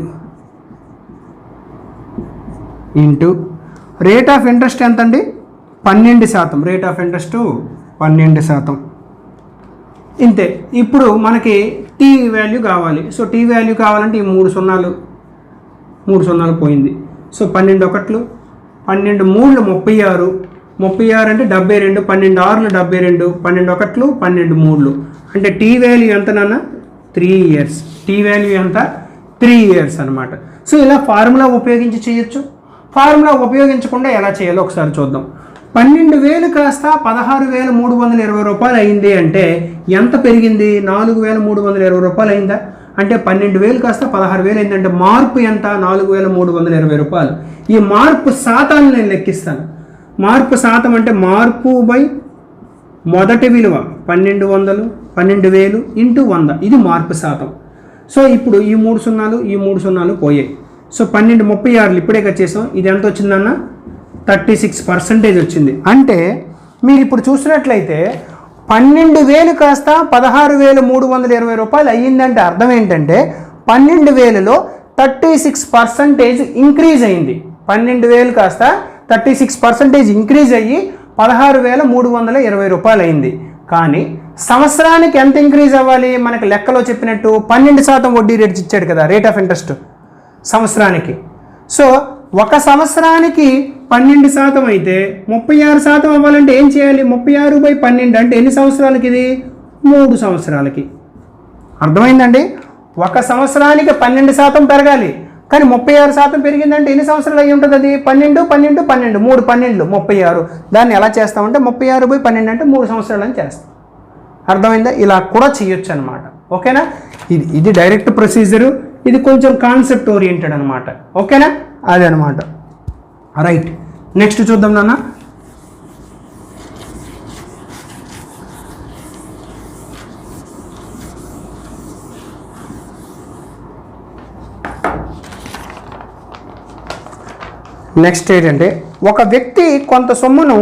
into rate of interest ఎంత అండి? 12%. Rate of interest 12%. ఇంతే. ఇప్పుడు మనకి టీ వాల్యూ కావాలి. సో టీ వాల్యూ కావాలంటే ఈ 3 సున్నాలు పోయింది. సో 12 1 12 3 36, 36 అంటే 72, 12 6 72, 12 1 12 3 అంటే టీ వాల్యూ ఎంత నాన్న? 3 years. టీ వాల్యూ ఎంత? 3 years అనమాట. సో ఇలా ఫార్ములా ఉపయోగించి చేయొచ్చు. ఫార్ములా ఉపయోగించకుండా ఎలా చేయాలో ఒకసారి చూద్దాం. 12,000 కాస్త 16,320 రూపాయలు అయింది అంటే ఎంత పెరిగింది? 4,320 రూపాయలు అయిందా? అంటే 12,000 కాస్త 16,000 అయిందంటే మార్పు ఎంత? 4,320 రూపాయలు. ఈ మార్పు శాతాన్ని నేను లెక్కిస్తాను. మార్పు శాతం అంటే మార్పు బై మొదటి విలువ 12,000 ఇంటూ 100, ఇది మార్పు శాతం. సో ఇప్పుడు ఈ 3 సున్నాలు పోయాయి. సో 12 36 ఇప్పుడే కట్ చేసాం. ఇది ఎంత వచ్చిందన్న? 36% వచ్చింది. అంటే మీరు ఇప్పుడు చూసినట్లయితే 12,000 కాస్త 16,320 రూపాయలు అయ్యిందంటే అర్థం ఏంటంటే 12,000లో 36% ఇంక్రీజ్ అయింది. 12,000 కాస్త 36% ఇంక్రీజ్ అయ్యి 16,320 రూపాయలు అయింది. కానీ సంవత్సరానికి ఎంత ఇంక్రీజ్ అవ్వాలి? మనకి లెక్కలో చెప్పినట్టు 12% వడ్డీ రేట్ ఇచ్చాడు కదా, రేట్ ఆఫ్ ఇంట్రెస్ట్ సంవత్సరానికి. సో ఒక సంవత్సరానికి 12% అయితే 36% అవ్వాలంటే ఏం చేయాలి? 36/12 అంటే ఎన్ని సంవత్సరాలకి ఇది? 3 సంవత్సరాలకి. అర్థమైందండి? ఒక సంవత్సరానికి 12% పెరగాలి, కానీ 36% పెరిగిందంటే ఎన్ని సంవత్సరాలు అయ్యి ఉంటుంది? అది 12, 12, 12, 3 12 36. దాన్ని ఎలా చేస్తామంటే 36/12 అంటే 3 సంవత్సరాలు అని చేస్తాం. అర్థమైందా? ఇలా కూడా చేయొచ్చు అనమాట. ఓకేనా? ఇది డైరెక్ట్ ప్రొసీజరు, ఇది కొంచెం కాన్సెప్ట్ ఓరియంటెడ్ అనమాట. ఓకేనా? అదే అనమాట. రైట్, నెక్స్ట్ చూద్దాం నాన్న. నెక్స్ట్ ఏంటంటే, ఒక వ్యక్తి కొంత సొమ్మును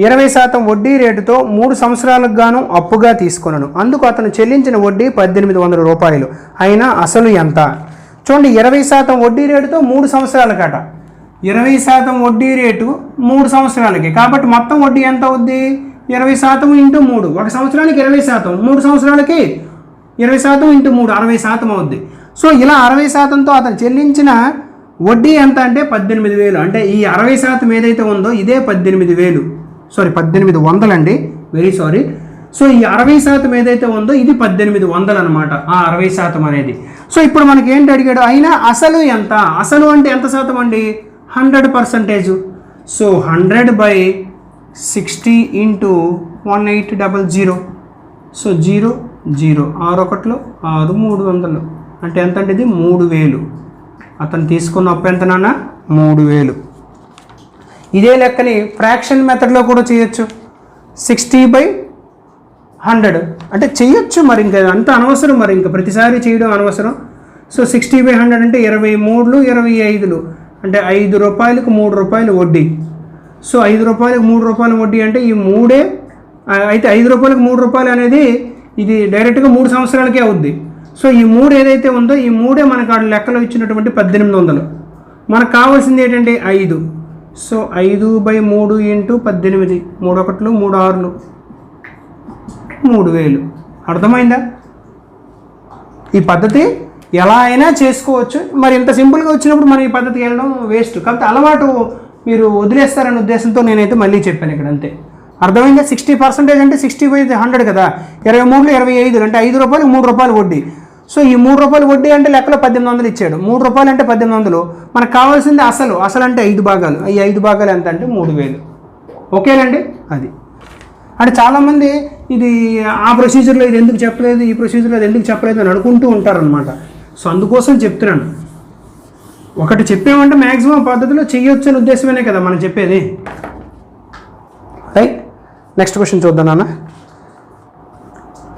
20% వడ్డీ రేటుతో 3 సంవత్సరాలకు గాను అప్పుగా తీసుకున్నాను. అందుకు అతను చెల్లించిన వడ్డీ 1800 రూపాయలు. అయినా అసలు ఎంత? చూడండి, 20% వడ్డీ రేటుతో 3 సంవత్సరాలకట. 20% వడ్డీ రేటు 3 సంవత్సరాలకి, కాబట్టి మొత్తం వడ్డీ ఎంత అవుద్ది? 20% × 3. ఒక సంవత్సరానికి 20%, 3 సంవత్సరాలకి 20% × 3 60% అవుద్ది. సో ఇలా 60%తో అతను చెల్లించిన వడ్డీ ఎంత అంటే 18,000. అంటే ఈ 60% ఏదైతే ఉందో ఇదే 18,000, సారీ 1800 అండి, వెరీ సారీ. సో ఈ 60% ఏదైతే ఉందో ఇది 1800 అనమాట, ఆ 60% అనేది. సో ఇప్పుడు మనకి ఏంటి అడిగాడు? అయినా అసలు ఎంత? అసలు అంటే ఎంత శాతం అండి? 100%. సో 100/60 × 1800. సో 0 0 6 1 6 300 అంటే ఎంత అంటే ఇది 3000. అతను తీసుకున్న అప్పు ఎంత నాన్న? 3000. ఇదే లెక్కని ఫ్రాక్షన్ మెథడ్లో కూడా చేయొచ్చు. 60/100 అంటే చేయొచ్చు. మరి ఇంకా అంత అనవసరం, మరి ఇంకా ప్రతిసారి చేయడం అనవసరం. సో 60/100 అంటే 23 25 అంటే 5 రూపాయలకు 3 రూపాయలు వడ్డీ. సో 5 రూపాయలకు 3 రూపాయల వడ్డీ అంటే ఈ 3 అయితే 5 రూపాయలకు 3 రూపాయలు అనేది ఇది డైరెక్ట్గా 3 సంవత్సరాలకే అవుద్ది. సో ఈ 3 ఏదైతే ఉందో ఈ 3 మనకు ఆ లెక్కలో ఇచ్చినటువంటి 1800. మనకు కావాల్సింది ఏంటంటే 5. సో 5/3 × 18 3 1 3 6 3000. అర్థమైందా? ఈ పద్ధతి ఎలా అయినా చేసుకోవచ్చు. మరి ఇంత సింపుల్గా వచ్చినప్పుడు మనం ఈ పద్ధతికి వెళ్ళడం వేస్ట్. కాబట్టి అలవాటు మీరు వదిలేస్తారనే ఉద్దేశంతో నేనైతే మళ్ళీ చెప్పాను ఇక్కడ, అంతే. అర్థమైందా? 60% అంటే 60/100 కదా, 23 25 అంటే 5 రూపాయలు 3 రూపాయలు వడ్డీ. సో ఈ 3 రూపాయలు వడ్డీ అంటే లెక్కలో 1800 ఇచ్చాడు. 3 రూపాయలు అంటే 1800. మనకు కావాల్సింది అసలు. అసలు అంటే 5 భాగాలు. ఈ 5 భాగాలు ఎంత అంటే 3000. ఓకేనండి? అది అంటే చాలామంది ఇది ఆ ప్రొసీజర్లో ఇది ఎందుకు చెప్పలేదు, ఈ ప్రొసీజర్లో ఇది ఎందుకు చెప్పలేదు అని అనుకుంటూ ఉంటారనమాట. సో అందుకోసం చెప్తున్నాను. ఒకటి చెప్పామంటే మ్యాక్సిమం పద్ధతిలో చేయొచ్చు అనే ఉద్దేశమేనే కదా మనం చెప్పేది. రైట్, నెక్స్ట్ క్వశ్చన్ చూద్దాం నాన్న.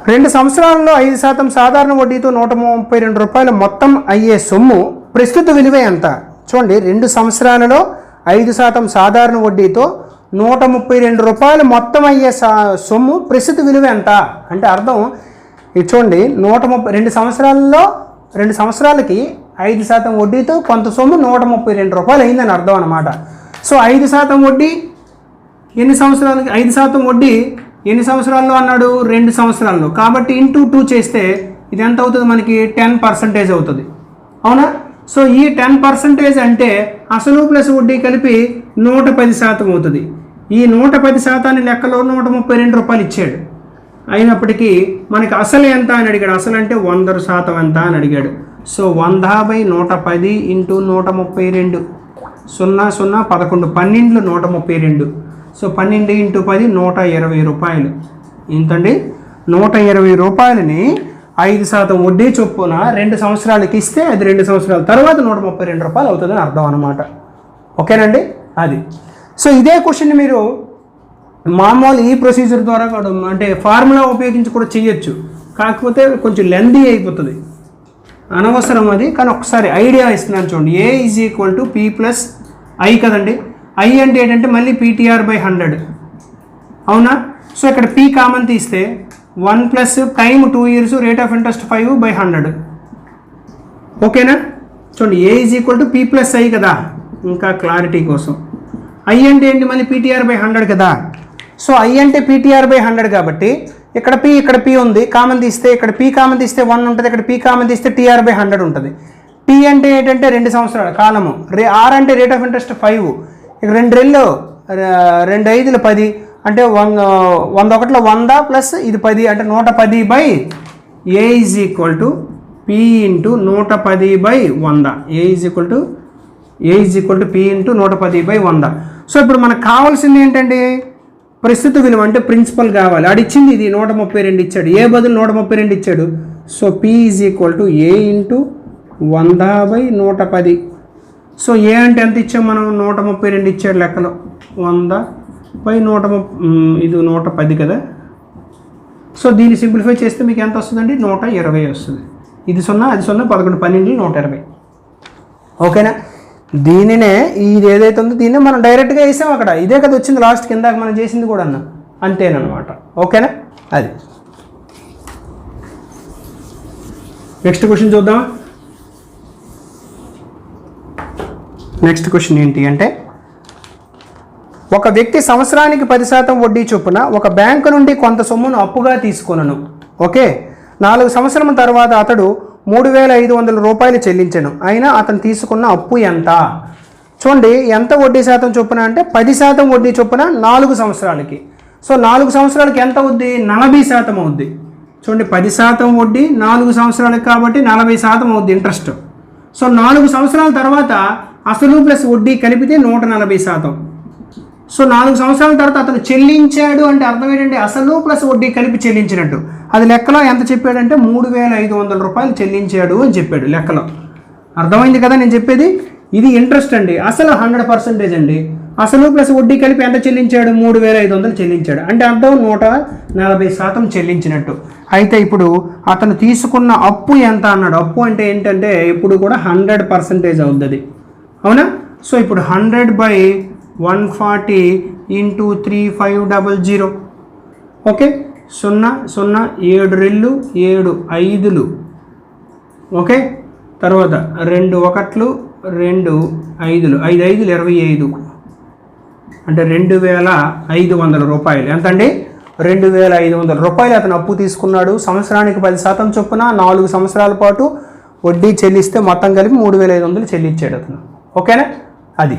2 సంవత్సరాలలో 5% సాధారణ వడ్డీతో 132 రూపాయలు మొత్తం అయ్యే సొమ్ము ప్రస్తుత విలువ ఎంత? చూడండి, 2 సంవత్సరాలలో 5% సాధారణ వడ్డీతో 132 రూపాయలు మొత్తం అయ్యే సొమ్ము ప్రస్తుత విలువ ఎంత అంటే అర్థం ఇది చూడండి. 2 సంవత్సరాలలో 2 సంవత్సరాలకి 5% వడ్డీతో కొంత సొమ్ము 132 రూపాయలు అయిందని అర్థం అనమాట. సో 5% వడ్డీ ఎన్ని సంవత్సరాలకి? 5% వడ్డీ ఎన్ని సంవత్సరాల్లో అన్నాడు? 2 సంవత్సరాల్లో. కాబట్టి × 2 చేస్తే ఇది ఎంత అవుతుంది మనకి? 10% అవుతుంది. అవునా? సో ఈ 10% అంటే అసలు ప్లస్ వడ్డీ కలిపి 110% అవుతుంది. ఈ 110% లెక్కలో 132 రూపాయలు ఇచ్చాడు. అయినప్పటికీ మనకి అసలు ఎంత అని అడిగాడు. అసలు అంటే 100% ఎంత అని అడిగాడు. సో 100/110 × 132 0 0 11 12 132. సో 12 × 10 120 రూపాయలు. ఎంతండి? 120 రూపాయలని 5% వడ్డీ చొప్పున 2 సంవత్సరాలకి ఇస్తే అది 2 సంవత్సరాల తర్వాత 132 రూపాయలు అవుతుందని అర్థం అనమాట. ఓకేనండి? అది. సో ఇదే క్వశ్చన్ మీరు మామూలు ఈ ప్రొసీజర్ ద్వారా కూడా అంటే ఫార్ములా ఉపయోగించి కూడా చేయొచ్చు. కాకపోతే కొంచెం లెందీ అయిపోతుంది, అనవసరం అది. కానీ ఒకసారి ఐడియా ఇస్తున్నాను చూడండి. A = P + I కదండి. I అంటే ఏంటంటే మళ్ళీ PTR/100. అవునా? సో ఇక్కడ P కామన్ తీస్తే 1 + time 2 years rate of interest 5/100. ఓకేనా? చూడండి, A = P + I కదా. ఇంకా క్లారిటీ కోసం I అంటే ఏంటి? మళ్ళీ PTR/100 కదా. సో I అంటే PTR/100 కాబట్టి ఇక్కడ P ఉంది, కామన్ తీస్తే ఇక్కడ P కామన్ తీస్తే 1 ఉంటుంది, ఇక్కడ P కామన్ తీస్తే TR/100 ఉంటుంది. టీ అంటే ఏంటంటే 2 సంవత్సరాల కాలము. ఆర్ అంటే రేట్ ఆఫ్ ఇంట్రెస్ట్ 5. ఇక 2 రెళ్ళు 2 5లు 10 అంటే 100 100 ప్లస్ ఇది 10 అంటే 110 by A is equal to P into 110 by 100. A is equal to P into 110 by 100. So ఇప్పుడు మనకు కావాల్సింది ఏంటండి, ప్రస్తుత విలువ అంటే ప్రిన్సిపల్ కావాలి. ఆడిచ్చింది ఇది 132 ఇచ్చాడు, ఏ బదులు 132 ఇచ్చాడు. So P is equal to A into 100 by 110. So A అంటే ఎంత ఇచ్చాం మనం, 132 ఇచ్చాడు లెక్కలో. 100 బై 130 ఇది 110 కదా. సో దీన్ని సింప్లిఫై చేస్తే మీకు ఎంత వస్తుందండి, 120 వస్తుంది. ఇది 0 అది 0 11 12 120. ఓకేనా. దీనినే ఇది ఏదైతే ఉందో దీన్నే మనం డైరెక్ట్గా వేసాం అక్కడ. ఇదే కదా వచ్చింది లాస్ట్ కిందాక మనం చేసింది కూడా అన్న, అంతేనమాట. ఓకేనా. అది నెక్స్ట్ క్వశ్చన్ చూద్దాం. నెక్స్ట్ క్వశ్చన్ ఏంటి అంటే, ఒక వ్యక్తి సంవత్సరానికి 10% వడ్డీ చొప్పున ఒక బ్యాంకు నుండి కొంత సొమ్మును అప్పుగా తీసుకొనను. ఓకే, 4 సంవత్సరాల తర్వాత అతడు 3,500 రూపాయలు చెల్లించను. అయినా అతను తీసుకున్న అప్పు ఎంత? చూడండి, ఎంత వడ్డీ శాతం చొప్పున అంటే 10% వడ్డీ చొప్పున 4 సంవత్సరాలకి. సో 4 సంవత్సరాలకి ఎంత అవుద్ది, 40% అవుద్ది. చూడండి, 10% వడ్డీ 4 సంవత్సరాలకి కాబట్టి 40% అవుద్ది ఇంట్రెస్ట్. సో 4 సంవత్సరాల తర్వాత అసలు ప్లస్ వడ్డీ కలిపితే 140%. సో 4 సంవత్సరాల తర్వాత అతను చెల్లించాడు అంటే అర్థం ఏంటంటే అసలు ప్లస్ వడ్డీ కలిపి చెల్లించినట్టు. అది లెక్కలో ఎంత చెప్పాడంటే 3,500 రూపాయలు చెల్లించాడు అని చెప్పాడు లెక్కలో. అర్థమైంది కదా నేను చెప్పేది. ఇది ఇంట్రెస్ట్ అండి, అసలు 100% అండి. అసలు ప్లస్ వడ్డీ కలిపి ఎంత చెల్లించాడు, 3,500 చెల్లించాడు అంటే అర్థం 140% చెల్లించినట్టు. అయితే ఇప్పుడు అతను తీసుకున్న అప్పు ఎంత అన్నాడు. అప్పు అంటే ఏంటంటే ఇప్పుడు కూడా 100% అవుతుంది, అవునా. సో ఇప్పుడు 100 బై 140 ఇంటూ 3500. ఓకే, 0 0 7 రెళ్ళు 7 5లు. ఓకే, తర్వాత 2 1లు 2 5లు 5 5లు 25 అంటే 2,500 రూపాయలు. ఎంత అండి, 2,500 రూపాయలు అతను అప్పు తీసుకున్నాడు. సంవత్సరానికి 10% చొప్పున 4 సంవత్సరాల పాటు వడ్డీ చెల్లిస్తే మొత్తం కలిపి 3,500 చెల్లించాడు అతను. ఓకేనా. అది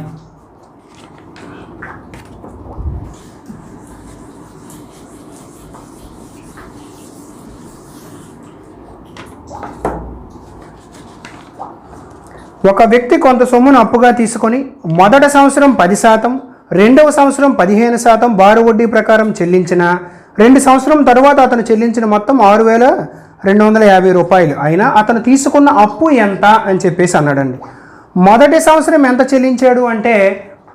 ఒక వ్యక్తి కొంత సొమ్మును అప్పుగా తీసుకొని మొదటి సంవత్సరం 10%, రెండవ సంవత్సరం 15% బారు వడ్డీ ప్రకారం చెల్లించిన 2 సంవత్సరం తర్వాత అతను చెల్లించిన మొత్తం 6,250 రూపాయలు. అయినా అతను తీసుకున్న అప్పు ఎంత అని చెప్పేసి అన్నాడండి. మొదటి సంవత్సరం ఎంత చెల్లించాడు అంటే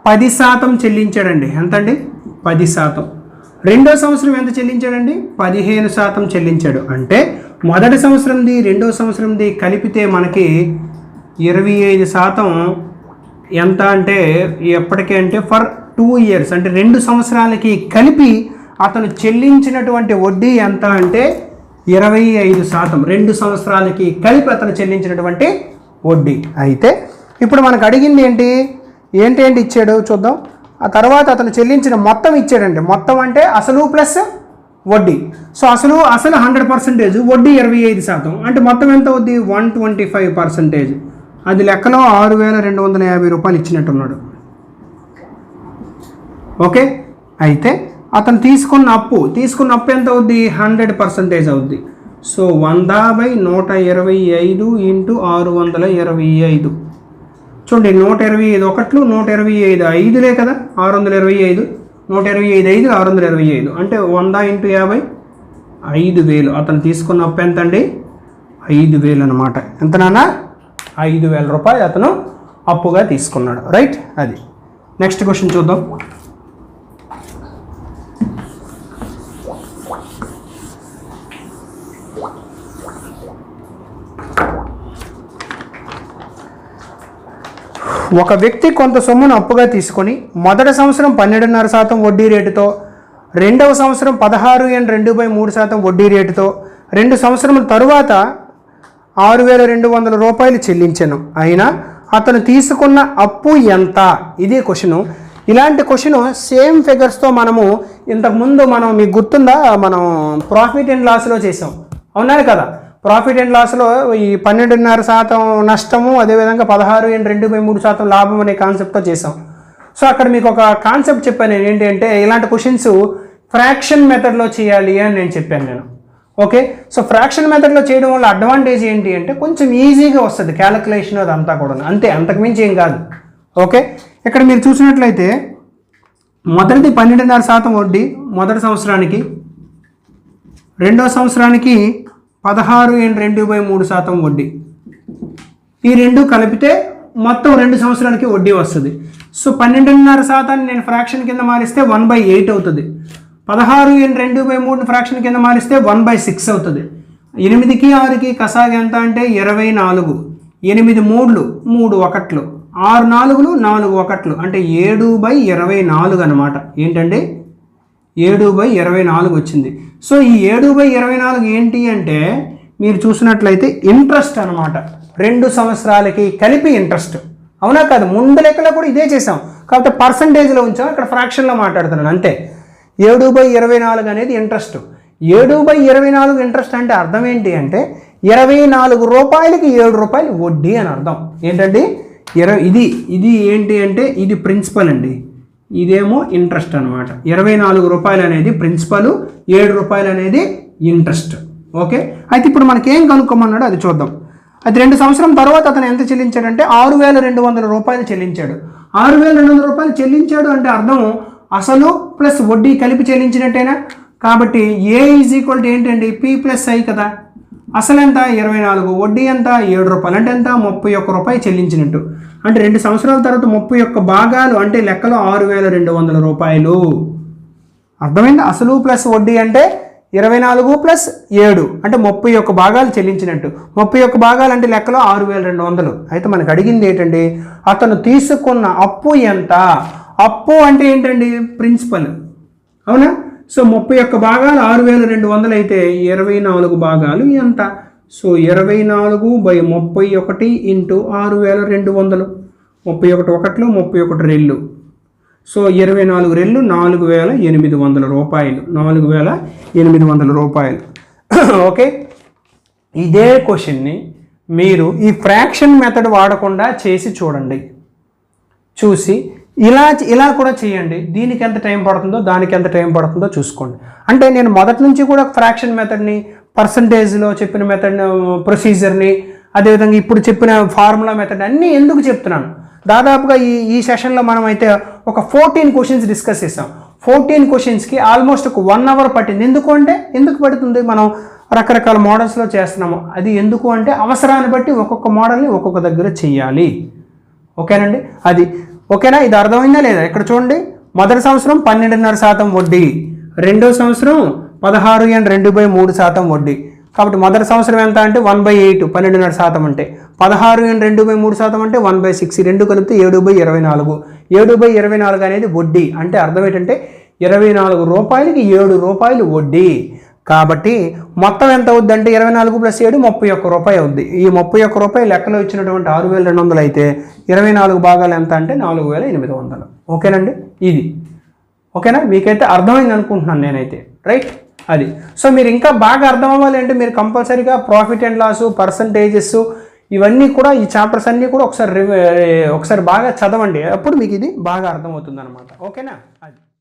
10% చెల్లించాడండి. ఎంతండి, 10%. రెండో సంవత్సరం ఎంత చెల్లించాడండి, 15% చెల్లించాడు. అంటే మొదటి సంవత్సరంది రెండో సంవత్సరంది కలిపితే మనకి 25% ఎంత అంటే ఎప్పటికీ అంటే ఫర్ 2 ఇయర్స్ అంటే 2 సంవత్సరాలకి కలిపి అతను చెల్లించినటువంటి వడ్డీ ఎంత అంటే 25%. 2 సంవత్సరాలకి కలిపి అతను చెల్లించినటువంటి వడ్డీ. అయితే ఇప్పుడు మనకు అడిగింది ఏంటి ఇచ్చాడు చూద్దాం. ఆ తర్వాత అతను చెల్లించిన మొత్తం ఇచ్చాడండి. మొత్తం అంటే అసలు ప్లస్ వడ్డీ. సో అసలు 100%, వడ్డీ 25%. అంటే మొత్తం ఎంత అవుద్ది, 125%. అది లెక్కలో 6,250 రూపాయలు ఇచ్చినట్టున్నాడు. ఓకే, అయితే అతను తీసుకున్న అప్పు ఎంత అవుద్ది, 100% అవుద్ది. So 100 by 125 into 625. చూడండి, 125 ఒకట్లు 125 5లే కదా, 625. 125 5 625 అంటే 100 ఇంటూ 50 5,000. అతను తీసుకున్న అప్పు ఎంత అండి, 5,000 అనమాట. ఎంత నాన్న, 5,000 రూపాయలు అతను అప్పుగా తీసుకున్నాడు. రైట్. అది నెక్స్ట్ క్వశ్చన్ చూద్దాం. ఒక వ్యక్తి కొంత సొమ్మును అప్పుగా తీసుకొని మొదటి సంవత్సరం 12.5% వడ్డీ రేటుతో, రెండవ సంవత్సరం 16.2/3% వడ్డీ రేటుతో, 2 సంవత్సరముల తరువాత 6,200 రూపాయలు చెల్లించను. అయినా అతను తీసుకున్న అప్పు ఎంత? ఇదే క్వశ్చను. ఇలాంటి క్వశ్చను సేమ్ ఫిగర్స్తో మనము ఇంతకుముందు మీకు గుర్తుందా, మనం ప్రాఫిట్ అండ్ లాస్లో చేసాం, అవునా కదా. ప్రాఫిట్ అండ్ లాస్లో ఈ 12.5% నష్టము, అదేవిధంగా 16/2/3% లాభం అనే కాన్సెప్ట్తో చేసాం. సో అక్కడ మీకు ఒక కాన్సెప్ట్ చెప్పాను నేను, ఏంటి అంటే ఇలాంటి క్వశ్చన్స్ ఫ్రాక్షన్ మెథడ్లో చేయాలి అని నేను చెప్పాను నేను. ఓకే, సో ఫ్రాక్షన్ మెథడ్లో చేయడం వల్ల అడ్వాంటేజ్ ఏంటి అంటే కొంచెం ఈజీగా వస్తుంది క్యాలిక్యులేషన్ అదంతా కూడా, అంతే, అంతకుమించి ఏం కాదు. ఓకే, ఇక్కడ మీరు చూసినట్లయితే మొదటిది 12.5% వడ్డీ మొదటి సంవత్సరానికి, రెండో సంవత్సరానికి 16/2/3% వడ్డీ. ఈ రెండు కలిపితే మొత్తం 2 సంవత్సరాలకి వడ్డీ వస్తుంది. సో 12.5% నేను ఫ్రాక్షన్ కింద మారిస్తే 1/8 అవుతుంది. 16/2/3 ఫ్రాక్షన్ కింద మారిస్తే 1/6 అవుతుంది. 8కి 6కి కసాగి ఎంత అంటే 24. 8 3లు 3 1లు, 6 4లు 4 1లు అంటే 7/24 అనమాట. ఏంటండి 7/24 వచ్చింది. సో ఈ 7/24 ఏంటి అంటే మీరు చూసినట్లయితే ఇంట్రెస్ట్ అనమాట. 2 సంవత్సరాలకి కలిపి ఇంట్రెస్ట్. అవునా కాదు? ముందు లెక్కలో కూడా ఇదే చేసాం, కాకపోతే పర్సంటేజ్లో ఉంచాం, ఇక్కడ ఫ్రాక్షన్లో మాట్లాడుతున్నాను అంతే. 7/24 అనేది ఇంట్రెస్ట్. 7/24 ఇంట్రెస్ట్ అంటే అర్థం ఏంటి అంటే 24 రూపాయలకి 7 రూపాయలు వడ్డీ అని అర్థం. ఏంటండి ఇది ఏంటి అంటే ఇది ప్రిన్సిపల్ అండి, ఇదేమో ఇంట్రెస్ట్ అనమాట. 24 రూపాయలు అనేది ప్రిన్సిపల్, 7 రూపాయలు అనేది ఇంట్రెస్ట్. ఓకే, అయితే ఇప్పుడు మనకేం కనుక్కోమన్నాడో అది చూద్దాం. అది 2 సంవత్సరం తర్వాత అతను ఎంత చెల్లించాడంటే 6,200 రూపాయలు చెల్లించాడు. 6,200 రూపాయలు చెల్లించాడు అంటే అర్థం అసలు ప్లస్ వడ్డీ కలిపి చెల్లించినట్టేనా? కాబట్టి ఏ ఈజ్ ఈక్వల్ టు ఏంటండి P+I కదా. అసలు ఎంత 24, వడ్డీ ఎంత 7 రూపాయలు, అంటే ఎంత 31 రూపాయలు చెల్లించినట్టు. అంటే 2 సంవత్సరాల తర్వాత 31 భాగాలు అంటే లెక్కలో 6,200 రూపాయలు. అర్థమైంది? అసలు ప్లస్ వడ్డీ అంటే 24 + 7 అంటే 31 భాగాలు చెల్లించినట్టు. 31 భాగాలు అంటే లెక్కలో 6,200. అయితే మనకు అడిగింది ఏంటండి అతను తీసుకున్న అప్పు ఎంత? అప్పు అంటే ఏంటండి ప్రిన్సిపల్, అవునా? సో 31 భాగాలు 6,200 అయితే 24 భాగాలు ఎంత? So 24/31 into 6,200. 31 1లు 31 2. సో 24 2 4,800 రూపాయలు. 4,800 రూపాయలు. ఓకే, ఇదే క్వశ్చన్ని మీరు ఈ ఫ్రాక్షన్ మెథడ్ వాడకుండా చేసి చూడండి. చూసి ఇలా కూడా చేయండి. దీనికి ఎంత టైం పడుతుందో దానికి ఎంత టైం పడుతుందో చూసుకోండి. అంటే నేను మొదటి నుంచి కూడా ఫ్రాక్షన్ మెథడ్ని, పర్సంటేజ్లో చెప్పిన మెథడ్ ప్రొసీజర్ని, అదేవిధంగా ఇప్పుడు చెప్పిన ఫార్ములా మెథడ్ అన్నీ ఎందుకు చెప్తున్నాను, దాదాపుగా ఈ సెషన్లో మనం అయితే ఒక 14 క్వశ్చన్స్ డిస్కస్ చేసాం. 14 క్వశ్చన్స్కి ఆల్మోస్ట్ ఒక 1 అవర్ పట్టింది. ఎందుకు పడుతుంది? మనం రకరకాల మోడల్స్లో చేస్తున్నాము. అది ఎందుకు అంటే అవసరాన్ని బట్టి ఒక్కొక్క మోడల్ని ఒక్కొక్క దగ్గర చెయ్యాలి. ఓకేనండి, అది ఓకేనా? ఇది అర్థమైందా లేదా? ఇక్కడ చూడండి, మొదటి సంవత్సరం 12.5% వడ్డీ, రెండో సంవత్సరం 16/2/3% వడ్డీ. కాబట్టి మొదటి సంవత్సరం ఎంత అంటే 1/8, 12.5% అంటే 16/2/3% అంటే 1/6. 2 కలిపితే 7/24. 7/24 అనేది వడ్డీ. అంటే అర్థం ఏంటంటే 24 రూపాయలకి 7 రూపాయలు వడ్డీ. కాబట్టి మొత్తం ఎంత అవుద్ది అంటే 24 + 7 31 రూపాయలు అవుద్ది. ఈ 31 రూపాయలు లెక్కలో ఇచ్చినటువంటి 6,200 అయితే 24 భాగాలు ఎంత అంటే 4,800. ఓకేనండి, ఇది ఓకేనా? మీకైతే అర్థమైంది అనుకుంటున్నాను నేనైతే, రైట్? అది. సో మీరు ఇంకా బాగా అర్థం అవ్వాలి అంటే మీరు కంపల్సరీగా ప్రాఫిట్ అండ్ లాస్, పర్సంటేజెస్, ఇవన్నీ కూడా ఈ చాప్టర్స్ అన్నీ కూడా ఒకసారి బాగా చదవండి. అప్పుడు మీకు ఇది బాగా అర్థమవుతుంది అనమాట. ఓకేనా? అది.